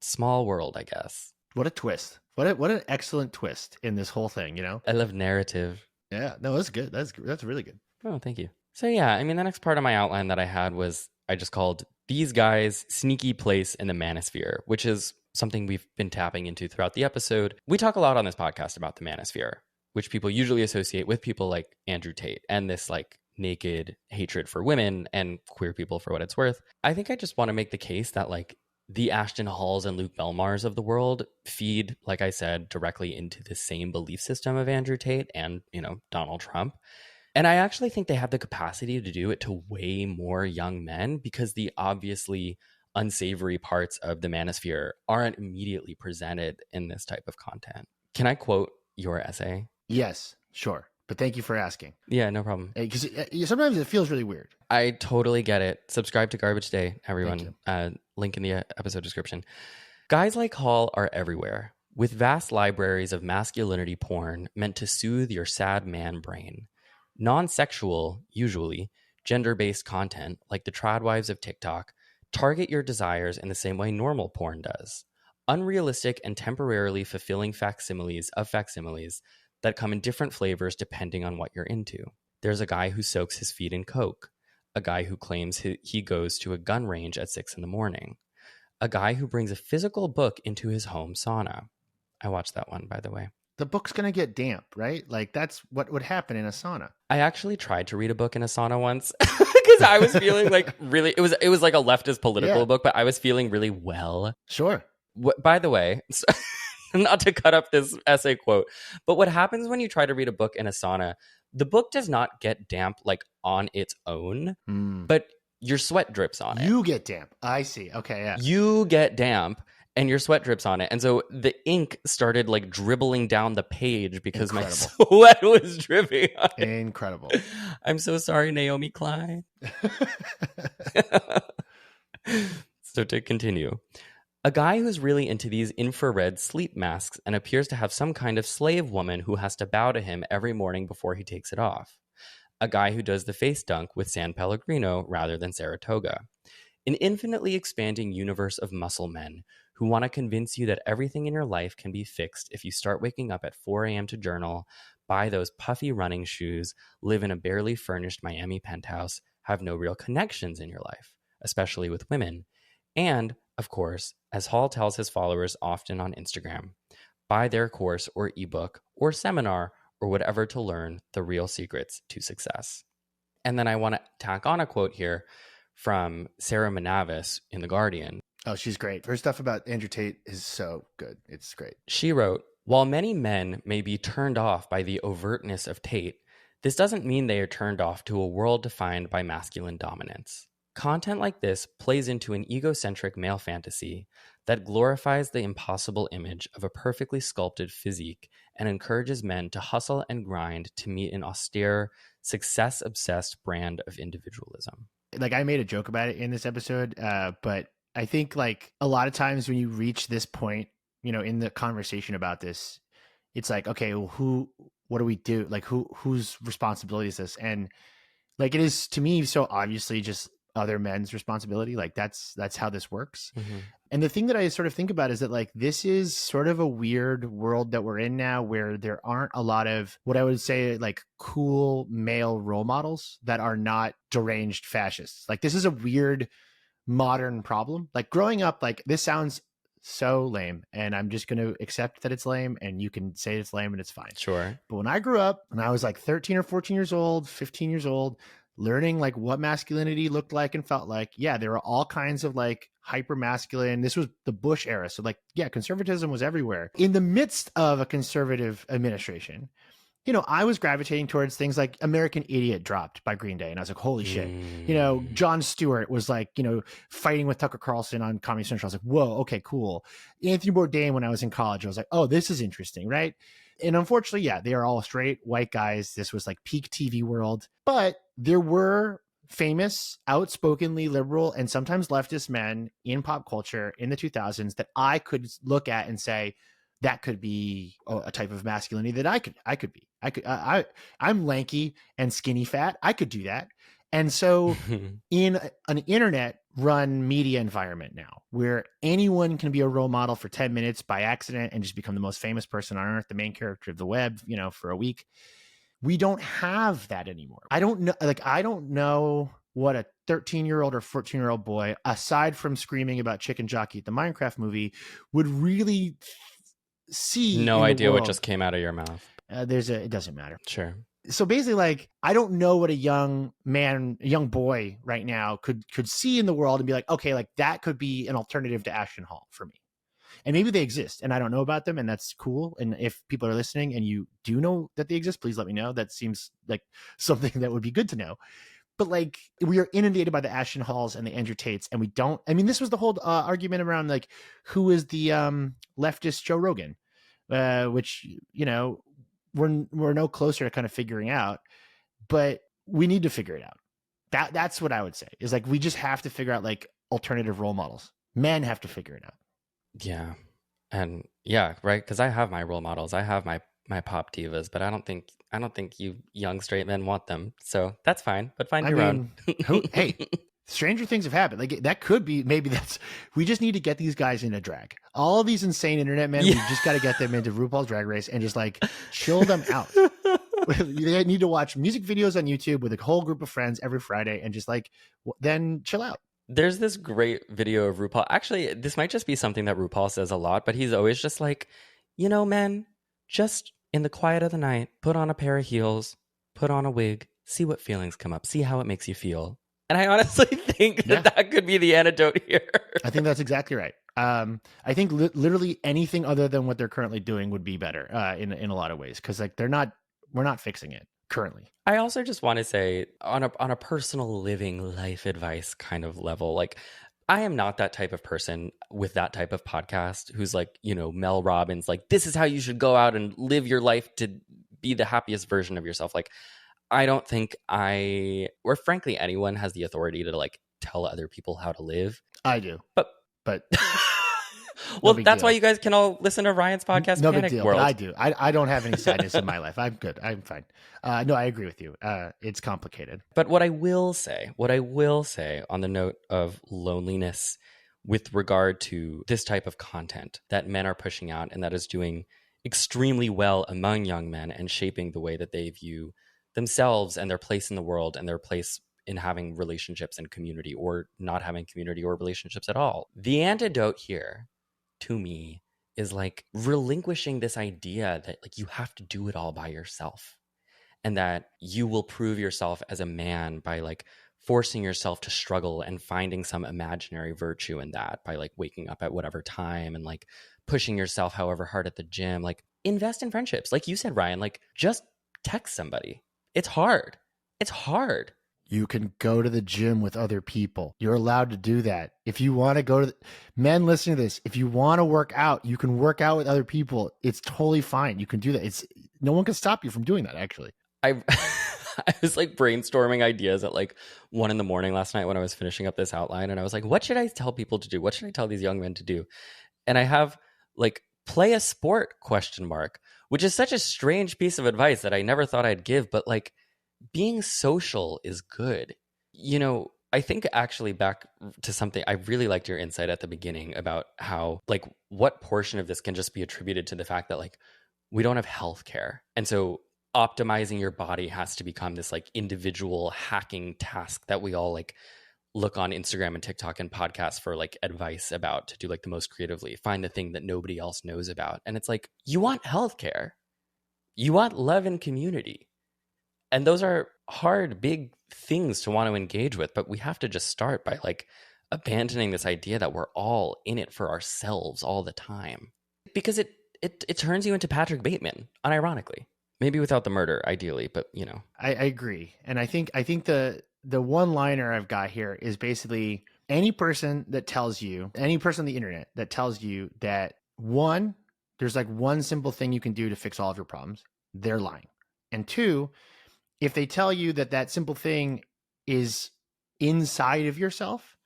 small world, I guess. What a twist. What an excellent twist in this whole thing, I love narrative. Yeah, no, that's good. That's really good. Oh, thank you. So yeah, the next part of my outline that I had was I just called These Guys' Sneaky Place in the Manosphere, which is something we've been tapping into throughout the episode. We talk a lot on this podcast about the manosphere, which people usually associate with people like Andrew Tate and this like naked hatred for women and queer people for what it's worth. I think I just want to make the case that like the Ashton Halls and Luke Belmars of the world feed, like I said, directly into the same belief system of Andrew Tate and, Donald Trump. And I actually think they have the capacity to do it to way more young men because the obviously unsavory parts of the manosphere aren't immediately presented in this type of content. Can I quote your essay? Yes, sure. But thank you for asking. Yeah, no problem. Because sometimes it feels really weird. I totally get it. Subscribe to Garbage Day, everyone. Link in the episode description. Guys like Hall are everywhere, with vast libraries of masculinity porn meant to soothe your sad man brain. Non-sexual, usually, gender-based content, like the tradwives of TikTok, target your desires in the same way normal porn does. Unrealistic and temporarily fulfilling facsimiles of facsimiles that come in different flavors depending on what you're into. There's a guy who soaks his feet in Coke. A guy who claims he goes to a gun range at 6 a.m. A guy who brings a physical book into his home sauna. I watched that one, by the way. The book's going to get damp, right? Like that's what would happen in a sauna. I actually tried to read a book in a sauna once because I was feeling like really, it was like a leftist political book, but I was feeling really well. Sure. By the way, not to cut up this essay quote, but what happens when you try to read a book in a sauna, the book does not get damp like on its own, but your sweat drips on it. You get damp. I see. Okay, yeah. You get damp and your sweat drips on it. And so the ink started like dribbling down the page because my sweat was dripping on it. Incredible. I'm so sorry, Naomi Klein. So to continue. A guy who's really into these infrared sleep masks and appears to have some kind of slave woman who has to bow to him every morning before he takes it off. A guy who does the face dunk with San Pellegrino rather than Saratoga. An infinitely expanding universe of muscle men who want to convince you that everything in your life can be fixed if you start waking up at 4 a.m. to journal, buy those puffy running shoes, live in a barely furnished Miami penthouse, have no real connections in your life, especially with women, and, of course, as Hall tells his followers often on Instagram, buy their course or ebook or seminar or whatever to learn the real secrets to success. And then I want to tack on a quote here from Sarah Manavis in The Guardian. Oh, she's great. Her stuff about Andrew Tate is so good. It's great. She wrote, while many men may be turned off by the overtness of Tate, this doesn't mean they are turned off to a world defined by masculine dominance. Content like this plays into an egocentric male fantasy that glorifies the impossible image of a perfectly sculpted physique and encourages men to hustle and grind to meet an austere, success-obsessed brand of individualism. Like, I made a joke about it in this episode, but I think like a lot of times when you reach this point, you know, in the conversation about this, it's like, okay, well, what do we do? Like, whose responsibility is this? And like, it is to me so obviously just other men's responsibility. Like, that's how this works. Mm-hmm. And the thing that I sort of think about is that like this is sort of a weird world that we're in now, where there aren't a lot of what I would say like cool male role models that are not deranged fascists. Like, this is a weird modern problem. Like, growing up, like, this sounds so lame, and I'm just going to accept that it's lame, and you can say it's lame and it's fine. Sure. But when I grew up, when I was like 13 or 14 years old, 15 years old, learning like what masculinity looked like and felt like, yeah, there were all kinds of like hyper masculine. This was the Bush era. So like, yeah, conservatism was everywhere. In the midst of a conservative administration, you know, I was gravitating towards things like American Idiot dropped by Green Day. And I was like, holy shit. You know, Jon Stewart was like, you know, fighting with Tucker Carlson on Comedy Central. I was like, whoa, okay, cool. Anthony Bourdain, when I was in college, I was like, oh, this is interesting, right? And unfortunately, yeah, they are all straight white guys. This was like peak TV world. But there were famous, outspokenly liberal, and sometimes leftist men in pop culture in the 2000s that I could look at and say, that could be a type of masculinity that I could be. I'm lanky and skinny fat. I could do that. And so in an internet run media environment now, where anyone can be a role model for 10 minutes by accident and just become the most famous person on earth, the main character of the web, you know, for a week, we don't have that anymore. I don't know what a 13-year-old or 14-year-old boy, aside from screaming about Chicken Jockey at the Minecraft movie, would really see. No idea what just came out of your mouth. It doesn't matter. Sure. So basically, like, I don't know what a young boy right now could see in the world and be like, okay, like that could be an alternative to Ashton Hall for me. And maybe they exist and I don't know about them, and that's cool. And if people are listening and you do know that they exist, please let me know. That seems like something that would be good to know. But like, we are inundated by the Ashton Halls and the Andrew Tates, and we don't. I mean, this was the whole argument around like who is the leftist Joe Rogan, which, you know, we're no closer to kind of figuring out, but we need to figure it out. That's what I would say is like, we just have to figure out like alternative role models. Men have to figure it out. Yeah. And yeah, right. Because I have my role models. I have my pop divas, but I don't think you young straight men want them. So that's fine. But find your own. Hey, stranger things have happened. Like, that could be, maybe we just need to get these guys into drag. All of these insane internet men, we just got to get them into RuPaul's Drag Race and just like chill them out. They need to watch music videos on YouTube with a whole group of friends every Friday and just like, then chill out. There's this great video of RuPaul. Actually, this might just be something that RuPaul says a lot, but he's always just like, you know, men, just in the quiet of the night, put on a pair of heels, put on a wig, see what feelings come up, see how it makes you feel. And I honestly think that could be the antidote here. I think that's exactly right. I think literally anything other than what they're currently doing would be better in a lot of ways, because like we're not fixing it currently. I also just want to say on a personal living life advice kind of level, like, I am not that type of person with that type of podcast who's like, you know, Mel Robbins, like, this is how you should go out and live your life to be the happiest version of yourself. Like, I don't think or frankly, anyone has the authority to like tell other people how to live. I do. But well, that's why you guys can all listen to Ryan's podcast. No Panic big deal. World. But I do. I don't have any sadness in my life. I'm good. I'm fine. No, I agree with you. It's complicated. But what I will say on the note of loneliness with regard to this type of content that men are pushing out and that is doing extremely well among young men and shaping the way that they view themselves and their place in the world and their place in having relationships and community, or not having community or relationships at all. The antidote here, to me, is like relinquishing this idea that like you have to do it all by yourself, and that you will prove yourself as a man by like forcing yourself to struggle and finding some imaginary virtue in that by like waking up at whatever time and like pushing yourself however hard at the gym. Like, invest in friendships. Like you said, Ryan, like just text somebody. It's hard. You can go to the gym with other people. You're allowed to do that. If you want to go to men listening to this, if you want to work out, you can work out with other people. It's totally fine. You can do that. No one can stop you from doing that, actually. I I was like brainstorming ideas at like 1 a.m. last night when I was finishing up this outline, and I was like, what should I tell people to do? What should I tell these young men to do? And I have like play a sport ? Which is such a strange piece of advice that I never thought I'd give, but like being social is good. You know, I think actually back to something, I really liked your insight at the beginning about how like what portion of this can just be attributed to the fact that like we don't have healthcare. And so optimizing your body has to become this like individual hacking task that we all like look on Instagram and TikTok and podcasts for like advice about to do like the most creatively, find the thing that nobody else knows about. And it's like, you want healthcare, you want love and community. And those are hard, big things to want to engage with, but we have to just start by like abandoning this idea that we're all in it for ourselves all the time. Because it turns you into Patrick Bateman, unironically. Maybe without the murder, ideally, but you know. I agree. And I think the one-liner I've got here is basically any person on the internet that tells you that one, there's like one simple thing you can do to fix all of your problems, they're lying. And two, if they tell you that simple thing is inside of yourself,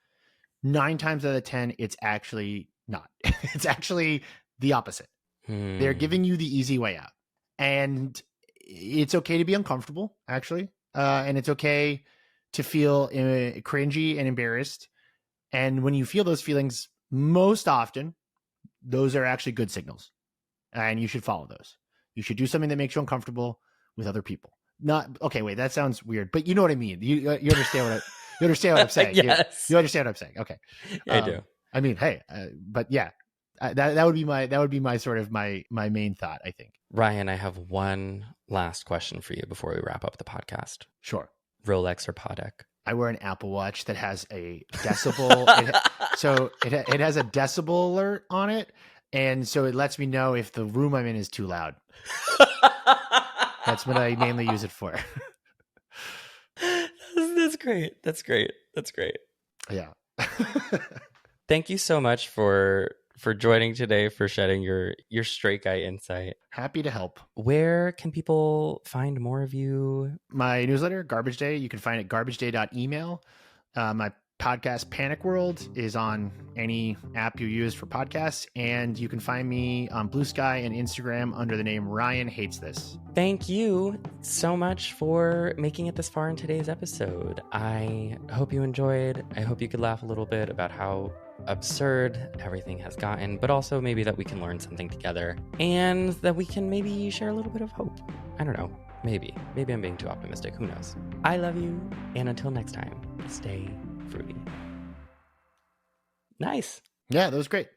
9 times out of 10, it's actually not. It's actually the opposite. They're giving you the easy way out. And it's okay to be uncomfortable, actually. And it's okay to feel cringy and embarrassed. And when you feel those feelings, most often, those are actually good signals. And you should follow those. You should do something that makes you uncomfortable with other people. Okay, wait, that sounds weird, but you know what I mean. You understand what I'm saying. Yes. You understand what I'm saying. Okay. I do. I mean, hey, but yeah, that would be my sort of my main thought, I think. Ryan, I have one last question for you before we wrap up the podcast. Sure. Rolex or Patek? I wear an Apple Watch that has a decibel. It has a decibel alert on it, and so it lets me know if the room I'm in is too loud. That's what I mainly use it for. That's great. That's great. Yeah. Thank you so much for joining today, for shedding your straight guy insight. Happy to help. Where can people find more of you? My newsletter, Garbage Day, you can find it at garbageday.email. My podcast, Panic World, is on any app you use for podcasts. And you can find me on Blue Sky and Instagram under the name Ryan Hates This. Thank you so much for making it this far in today's episode. I hope you enjoyed. I hope you could laugh a little bit about how absurd everything has gotten, but also maybe that we can learn something together and that we can maybe share a little bit of hope. I don't know. Maybe I'm being too optimistic. Who knows? I love you. And until next time, stay fruity. Nice. Yeah, that was great.